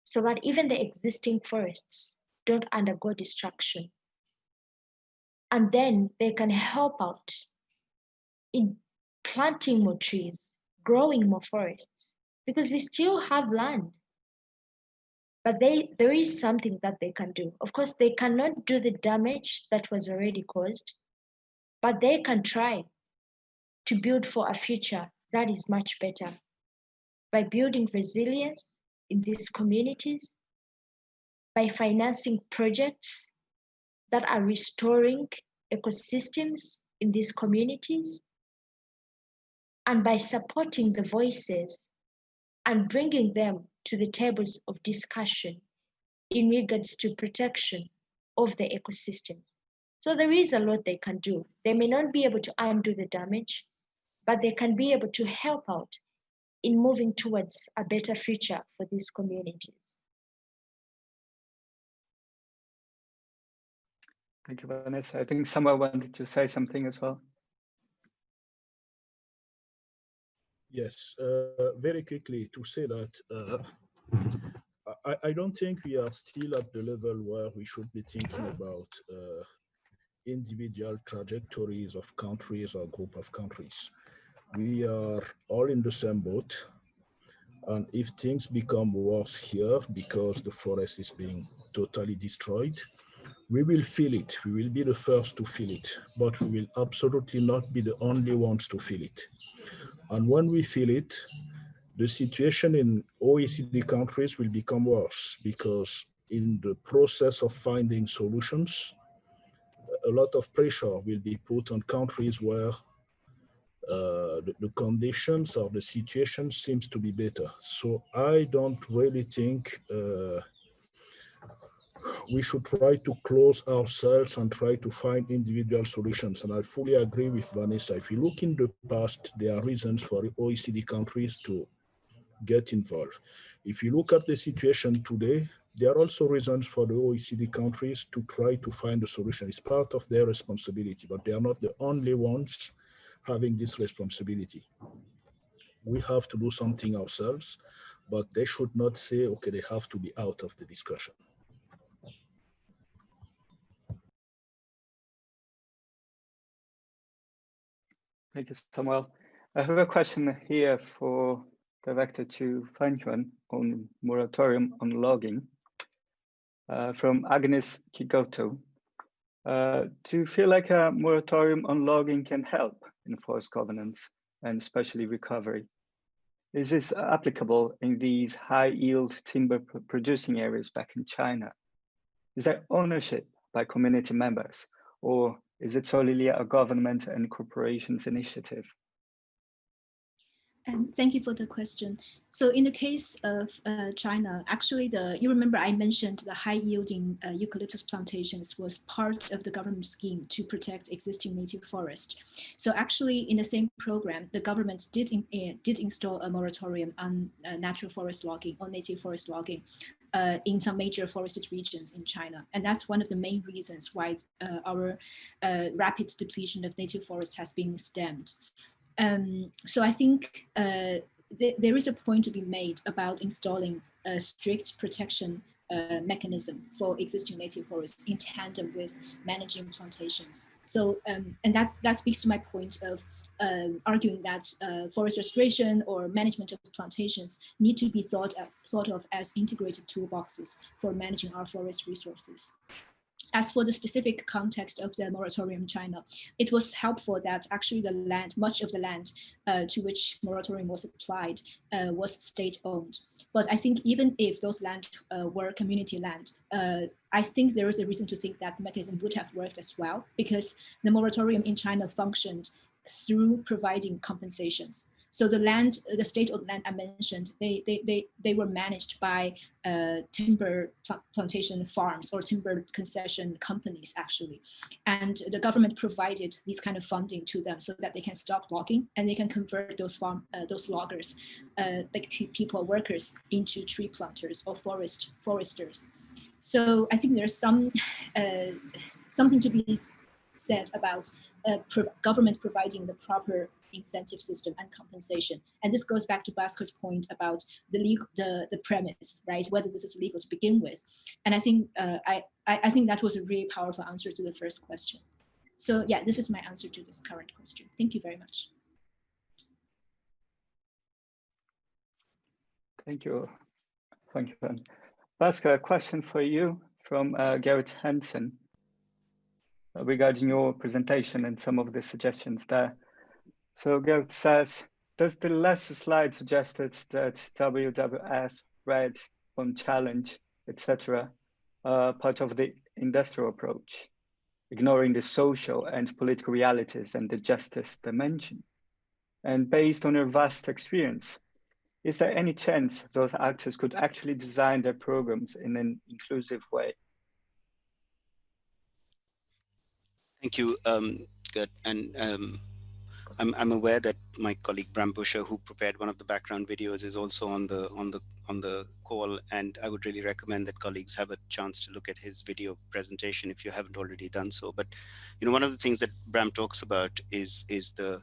so that even the existing forests don't undergo destruction. And then they can help out in planting more trees, growing more forests, because we still have land. But there is something that they can do. Of course, they cannot do the damage that was already caused, but they can try to build for a future that is much better by building resilience in these communities, by financing projects that are restoring ecosystems in these communities, and by supporting the voices and bringing them to the tables of discussion in regards to protection of the ecosystems. So there is a lot they can do. They may not be able to undo the damage, but they can be able to help out in moving towards a better future for these communities. Thank you, Vanessa. I think someone wanted to say something as well. Yes, very quickly to say that I don't think we are still at the level where we should be thinking about individual trajectories of countries or group of countries. We are all in the same boat. And if things become worse here because the forest is being totally destroyed, we will feel it. We will be the first to feel it, but we will absolutely not be the only ones to feel it. And when we feel it, the situation in OECD countries will become worse because in the process of finding solutions, a lot of pressure will be put on countries where the conditions or the situation seems to be better. So I don't really think we should try to close ourselves and try to find individual solutions. And I fully agree with Vanessa. If you look in the past, there are reasons for OECD countries to get involved. If you look at the situation today, there are also reasons for the OECD countries to try to find a solution. It's part of their responsibility, but they are not the only ones having this responsibility. We have to do something ourselves, but they should not say, okay, they have to be out of the discussion. Thank you, Samuel. I have a question here for directed to Fanchuan on moratorium on logging from Agnes Kigoto. Do you feel like a moratorium on logging can help in forest governance and especially recovery? Is this applicable in these high yield timber producing areas back in China? Is there ownership by community members, or is it solely a government and corporations initiative? Thank you for the question. So in the case of China, actually you remember I mentioned the high yielding eucalyptus plantations was part of the government scheme to protect existing native forest. So actually in the same program, the government did install a moratorium on natural forest logging, on native forest logging in some major forested regions in China. And that's one of the main reasons why our rapid depletion of native forest has been stemmed. So I think there is a point to be made about installing a strict protection mechanism for existing native forests in tandem with managing plantations. So, and that speaks to my point of arguing that forest restoration or management of plantations need to be thought of as integrated toolboxes for managing our forest resources. As for the specific context of the moratorium in China, it was helpful that actually the land, much of the land to which moratorium was applied was state-owned. But I think even if those land were community land, I think there is a reason to think that mechanism would have worked as well, because the moratorium in China functioned through providing compensations. So the state-owned land I mentioned, they were managed by timber plantation farms or timber concession companies, actually. And the government provided these kind of funding to them so that they can stop logging and they can convert those loggers, like people, workers, into tree planters or foresters. So I think there's something to be said about government providing the proper incentive system and compensation. And this goes back to Bhaskar's point about the premise, right? Whether this is legal to begin with. And I think I think that was a really powerful answer to the first question. So yeah, this is my answer to this current question. Thank you very much. Thank you. Thank you. Bhaskar, a question for you from Garrett Hansen regarding your presentation and some of the suggestions there. So Garrett says, does the last slide suggested that WWF, REDD, on challenge, etc., part of the industrial approach, ignoring the social and political realities and the justice dimension? And based on your vast experience, is there any chance those actors could actually design their programs in an inclusive way? Thank you, Gert. And I'm aware that my colleague Bram Buscher, who prepared one of the background videos, is also on the call, and I would really recommend that colleagues have a chance to look at his video presentation if you haven't already done so. But one of the things that Bram talks about is the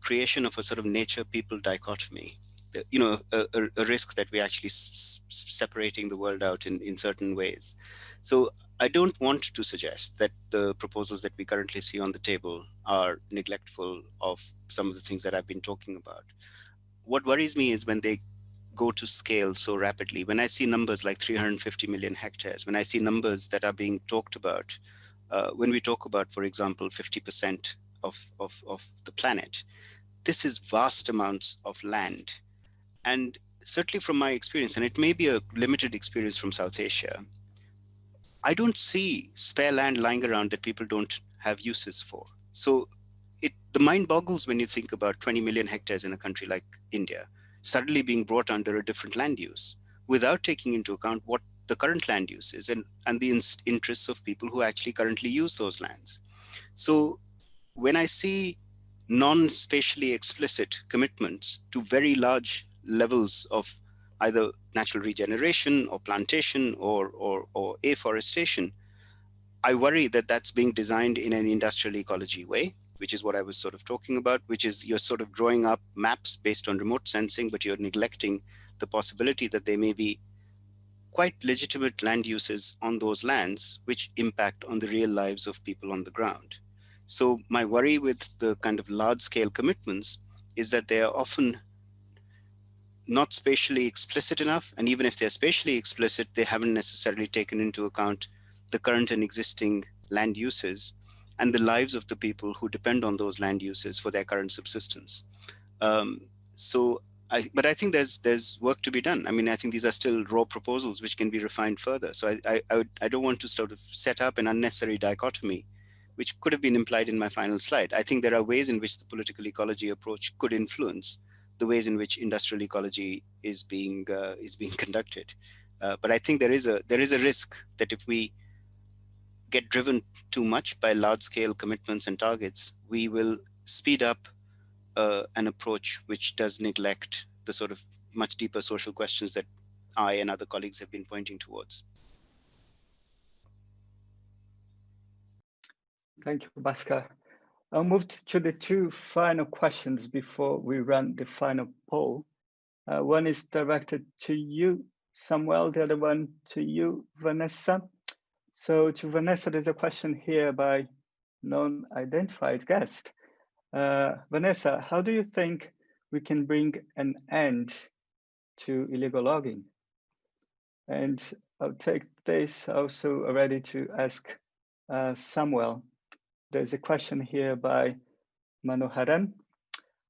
creation of a sort of nature-people dichotomy. A risk that we're actually separating the world out in certain ways. So I don't want to suggest that the proposals that we currently see on the table are neglectful of some of the things that I've been talking about. What worries me is when they go to scale so rapidly. When I see numbers like 350 million hectares, when I see numbers that are being talked about, when we talk about, for example, 50% of the planet, this is vast amounts of land. And certainly from my experience, and it may be a limited experience from South Asia, I don't see spare land lying around that people don't have uses for. So the mind boggles when you think about 20 million hectares in a country like India suddenly being brought under a different land use without taking into account what the current land use is and the interests of people who actually currently use those lands. So when I see non-spatially explicit commitments to very large levels of either natural regeneration or plantation or afforestation, I worry that that's being designed in an industrial ecology way, which is what I was sort of talking about, which is you're sort of drawing up maps based on remote sensing, but you're neglecting the possibility that there may be quite legitimate land uses on those lands, which impact on the real lives of people on the ground. So my worry with the kind of large scale commitments is that they are often not spatially explicit enough. And even if they're spatially explicit, they haven't necessarily taken into account the current and existing land uses and the lives of the people who depend on those land uses for their current subsistence. But I think there's work to be done. I mean, I think these are still raw proposals which can be refined further. So I don't want to sort of set up an unnecessary dichotomy, which could have been implied in my final slide. I think there are ways in which the political ecology approach could influence the ways in which industrial ecology is being conducted. But I think there is a risk that if we get driven too much by large-scale commitments and targets, we will speed up an approach which does neglect the sort of much deeper social questions that I and other colleagues have been pointing towards. Thank you, Bhaskar. I'll move to the two final questions before we run the final poll. One is directed to you, Samuel, the other one to you, Vanessa. So to Vanessa, there's a question here by non-identified guest. Vanessa, how do you think we can bring an end to illegal logging? And I'll take this also already to ask Samuel. There's a question here by Manoharan.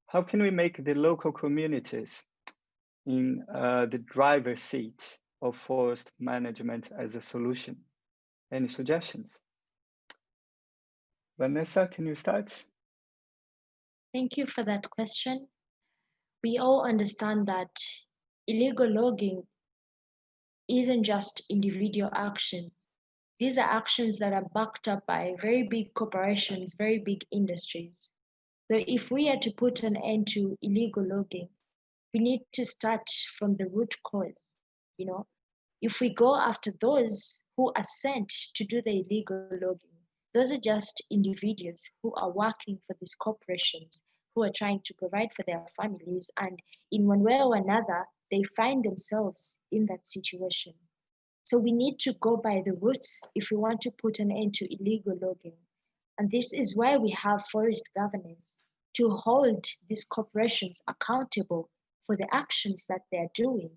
How can we make the local communities in the driver's seat of forest management as a solution? Any suggestions? Vanessa, can you start? Thank you for that question. We all understand that illegal logging isn't just individual actions. These are actions that are backed up by very big corporations, very big industries. So if we are to put an end to illegal logging, we need to start from the root cause. You know, if we go after those who are sent to do the illegal logging, those are just individuals who are working for these corporations, who are trying to provide for their families, and in one way or another, they find themselves in that situation. So we need to go by the roots if we want to put an end to illegal logging. And this is why we have forest governance, to hold these corporations accountable for the actions that they're doing.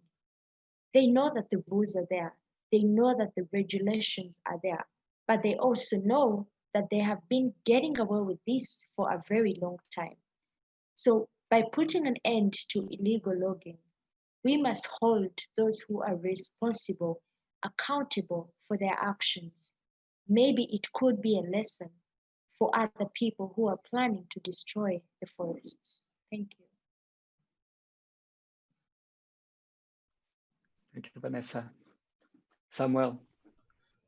They know that the rules are there. They know that the regulations are there, but they also know that they have been getting away with this for a very long time. So by putting an end to illegal logging, we must hold those who are responsible accountable for their actions. Maybe it could be a lesson for other people who are planning to destroy the forests. Thank you. Thank you, Vanessa. Samuel.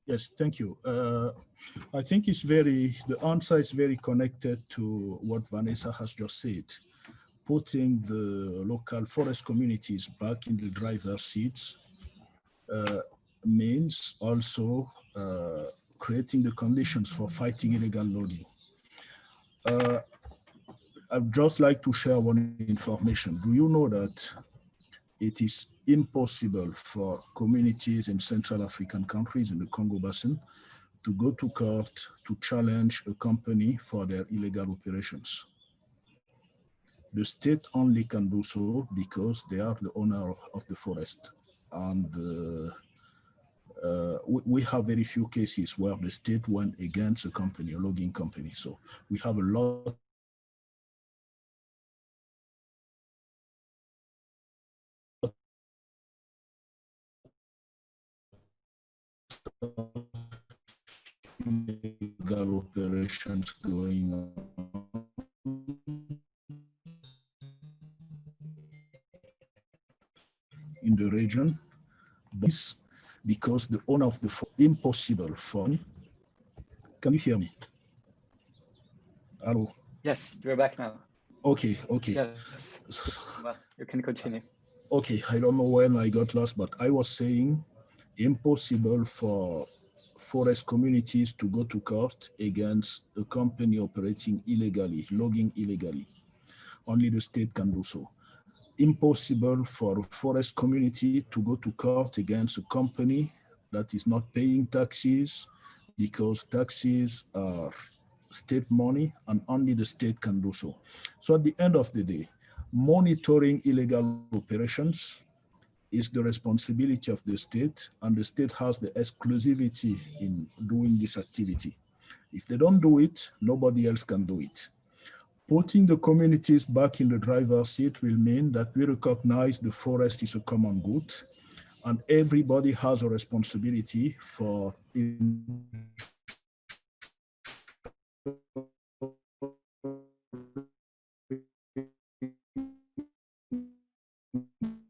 Yes, thank you. I think the answer is very connected to what Vanessa has just said. Putting the local forest communities back in the driver's seats means also creating the conditions for fighting illegal logging. I'd just like to share one information. Do you know that it is impossible for communities in Central African countries in the Congo Basin to go to court to challenge a company for their illegal operations? The state only can do so because they are the owner of the forest. And we have very few cases where the state went against a company, a logging company. So we have a lot of illegal operations going on in the region. But because the owner of the impossible for me. Can you hear me? Hello? Yes, you're back now. Okay. Yes. Well, you can continue. Okay, I don't know when I got lost, but I was saying impossible for forest communities to go to court against a company operating illegally, logging illegally. Only the state can do so. Impossible for a forest community to go to court against a company that is not paying taxes, because taxes are state money and only the state can do so. So at the end of the day, monitoring illegal operations is the responsibility of the state, and the state has the exclusivity in doing this activity. If they don't do it, nobody else can do it. Putting the communities back in the driver's seat will mean that we recognize the forest is a common good, and everybody has a responsibility for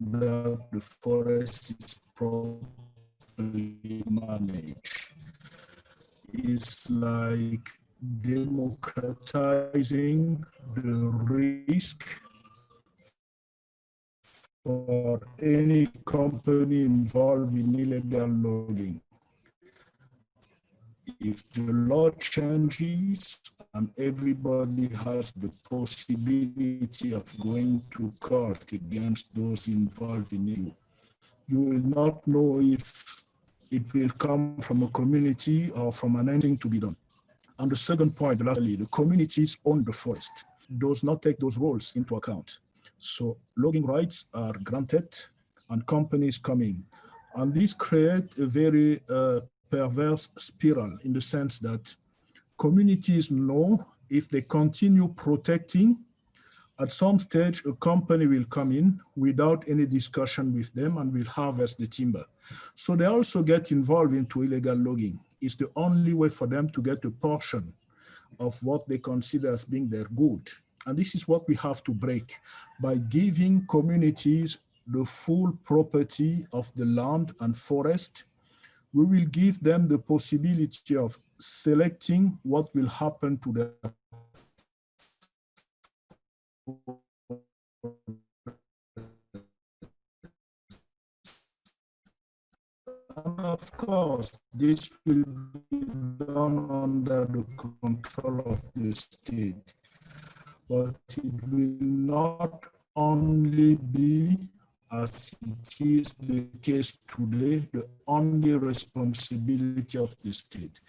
that the forest is properly managed. It's like democratizing the risk for any company involved in illegal logging. If the law changes and everybody has the possibility of going to court against those involved in it, you will not know if it will come from a community or from anything to be done. And the second point, lastly, the communities own the forest, does not take those roles into account. So logging rights are granted and companies come in. And this creates a very perverse spiral, in the sense that communities know if they continue protecting, at some stage a company will come in without any discussion with them and will harvest the timber. So they also get involved into illegal logging. It's the only way for them to get a portion of what they consider as being their good. And this is what we have to break by giving communities the full property of the land and forest. We will give them the possibility of selecting what will happen to their and of course, this will be done under the control of the state. But it will not only be, as it is the case today, the only responsibility of the state.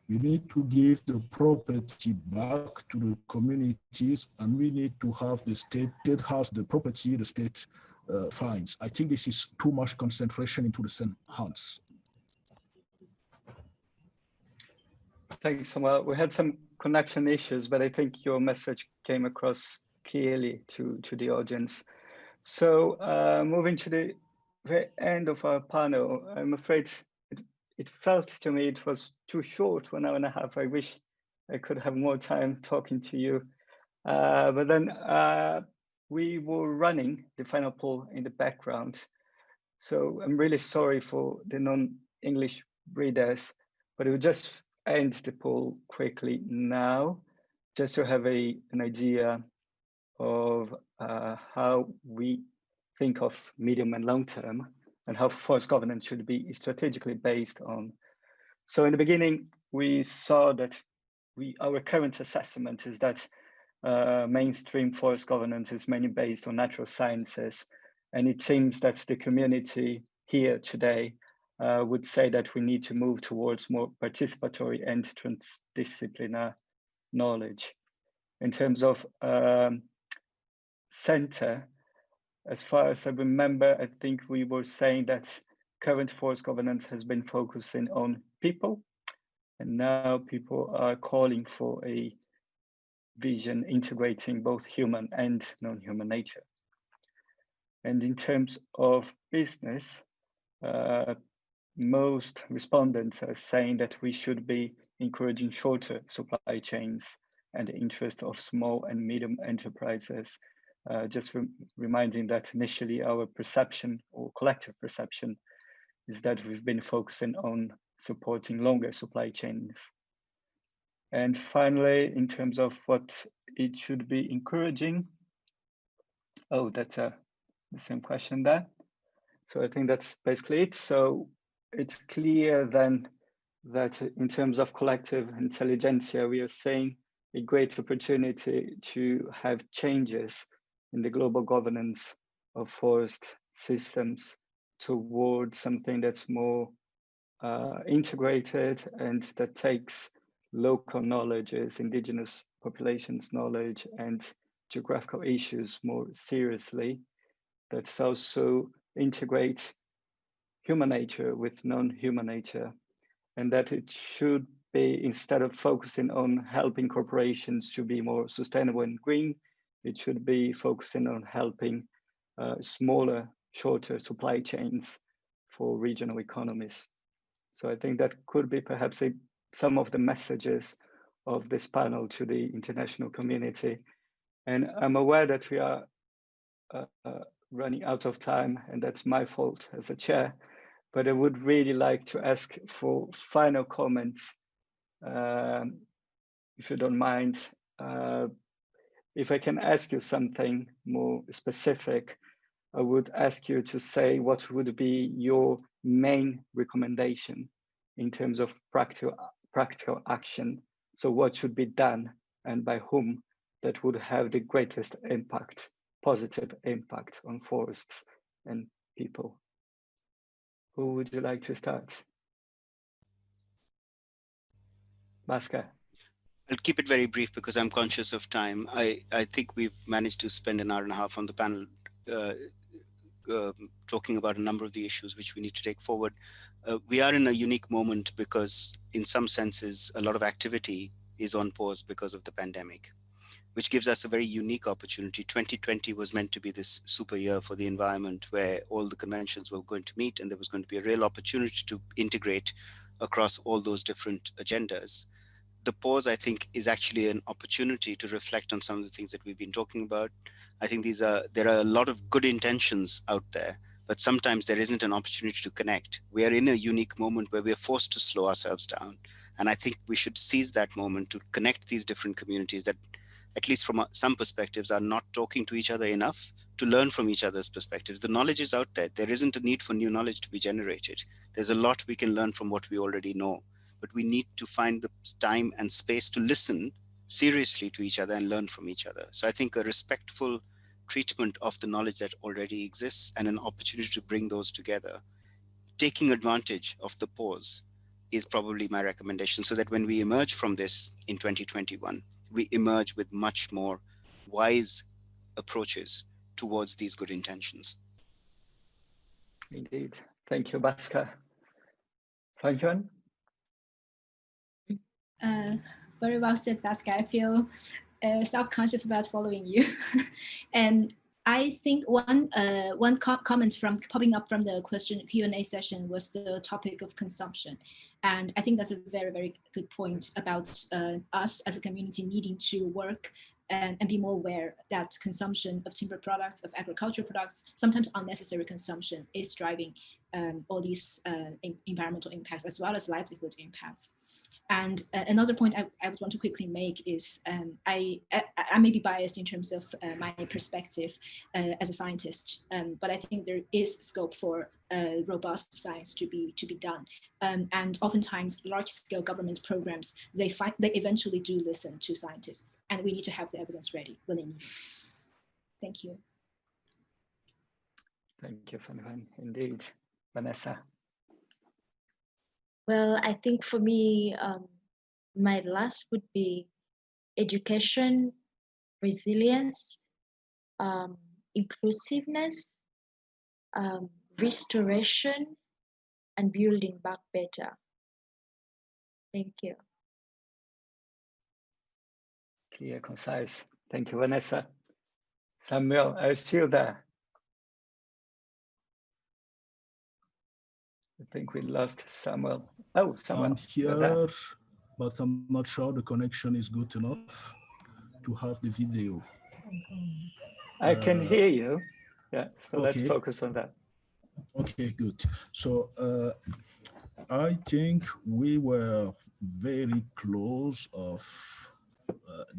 We need to give the property back to the communities, and we need to have the state has the property, the state finds. I think this is too much concentration into the same hands. Thanks, Samuel. We had some connection issues, but I think your message came across clearly to the audience. So moving to the very end of our panel, I'm afraid it felt to me it was too short, 1 hour and a half. I wish I could have more time talking to you. But then we were running the final poll in the background. So I'm really sorry for the non-English readers, but it will just end the poll quickly now, just to have an idea of how we think of medium and long term and how forest governance should be strategically based on. So in the beginning, we saw that our current assessment is that mainstream forest governance is mainly based on natural sciences. And it seems that the community here today would say that we need to move towards more participatory and transdisciplinary knowledge. In terms of center, as far as I remember, I think we were saying that current forest governance has been focusing on people, and now people are calling for a vision integrating both human and non-human nature. And in terms of business, most respondents are saying that we should be encouraging shorter supply chains and the interest of small and medium enterprises. Just reminding that initially our perception or collective perception is that we've been focusing on supporting longer supply chains. And finally, in terms of what it should be encouraging, oh, that's the same question there. So I think that's basically it. So it's clear then that in terms of collective intelligentsia, we are seeing a great opportunity to have changes in the global governance of forest systems towards something that's more integrated and that takes local knowledges, indigenous populations knowledge, and geographical issues more seriously. That's also integrate human nature with non-human nature, and that it should be, instead of focusing on helping corporations to be more sustainable and green, it should be focusing on helping smaller, shorter supply chains for regional economies. So I think that could be perhaps some of the messages of this panel to the international community. And I'm aware that we are running out of time, and that's my fault as a chair, but I would really like to ask for final comments, if you don't mind. If I can ask you something more specific, I would ask you to say what would be your main recommendation in terms of practical action. So what should be done and by whom that would have the greatest impact, positive impact on forests and people. Who would you like to start? Bhaskar. I'll keep it very brief because I'm conscious of time. I think we've managed to spend an hour and a half on the panel talking about a number of the issues which we need to take forward. We are in a unique moment because in some senses, a lot of activity is on pause because of the pandemic, which gives us a very unique opportunity. 2020 was meant to be this super year for the environment where all the conventions were going to meet and there was going to be a real opportunity to integrate across all those different agendas. the pause, I think, is actually an opportunity to reflect on some of the things that we've been talking about. I think there are a lot of good intentions out there, but sometimes there isn't an opportunity to connect. We are in a unique moment where we are forced to slow ourselves down. And I think we should seize that moment to connect these different communities that, at least from some perspectives, are not talking to each other enough to learn from each other's perspectives. The knowledge is out there. There isn't a need for new knowledge to be generated. There's a lot we can learn from what we already know, but we need to find the time and space to listen seriously to each other and learn from each other. So I think a respectful treatment of the knowledge that already exists and an opportunity to bring those together, taking advantage of the pause, is probably my recommendation, so that when we emerge from this in 2021, we emerge with much more wise approaches towards these good intentions. Indeed. Thank you, Bhaskar. Fanjuan? Very well said, Bhaskar. I feel self-conscious about following you. And I think one comment from popping up from the Q&A session was the topic of consumption. And I think that's a very, very good point about us as a community needing to work and be more aware that consumption of timber products, of agricultural products, sometimes unnecessary consumption, is driving all these environmental impacts as well as livelihood impacts. And another point I would want to quickly make is I may be biased in terms of my perspective as a scientist, but I think there is scope for robust science to be done. And oftentimes large-scale government programs, they eventually do listen to scientists, and we need to have the evidence ready when they need it. Thank you. Thank you, Fanjuan. Indeed. Vanessa? Well, I think for me, my last would be education, resilience, inclusiveness, restoration, and building back better. Thank you. Clear, concise. Thank you, Vanessa. Samuel, are you still there? I think we lost Samuel. Oh, Samuel. I'm here, but I'm not sure the connection is good enough to have the video. I can hear you. Yeah, so okay. Let's focus on that. Okay, good. So I think we were very close of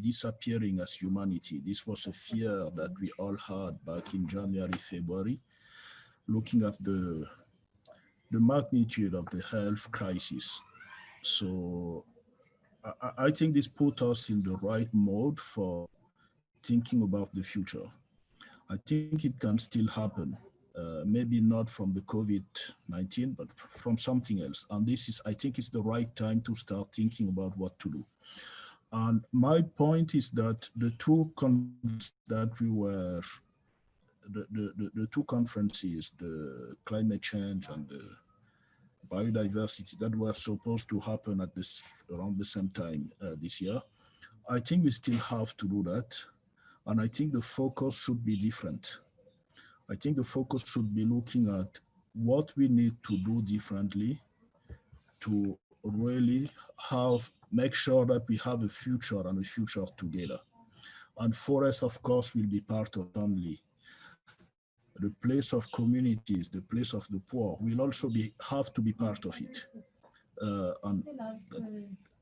disappearing as humanity. This was a fear that we all had back in January, February, looking at the magnitude of the health crisis. So I think this put us in the right mode for thinking about the future. I think it can still happen. Maybe not from the COVID-19, but from something else. And this is, I think it's the right time to start thinking about what to do. And my point is that the two conferences that we were, the two conferences, the climate change and the biodiversity that were supposed to happen at around the same time this year, I think we still have to do that. And I think the focus should be different. I think the focus should be looking at what we need to do differently to really make sure that we have a future and a future together. And forest, of course, will be part of only. The place of communities, the place of the poor will also have to be part of it. And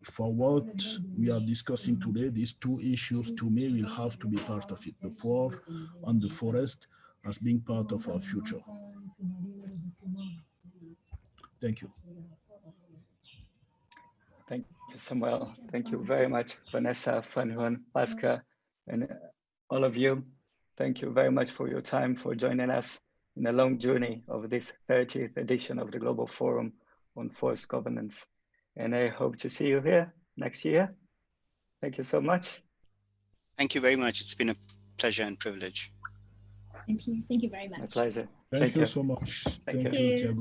for what we are discussing today, these two issues to me will have to be part of it, the poor and the forest as being part of our future. Thank you. Thank you, Samuel. Thank you very much, Vanessa, Fanjuan, Bhaskar, and all of you. Thank you very much for your time, for joining us in a long journey of this 30th edition of the Global Forum on Forest Governance. And I hope to see you here next year. Thank you so much. Thank you very much. It's been a pleasure and privilege. Thank you. Thank you very much. My pleasure. Thank you so much. Thank you, Thiago.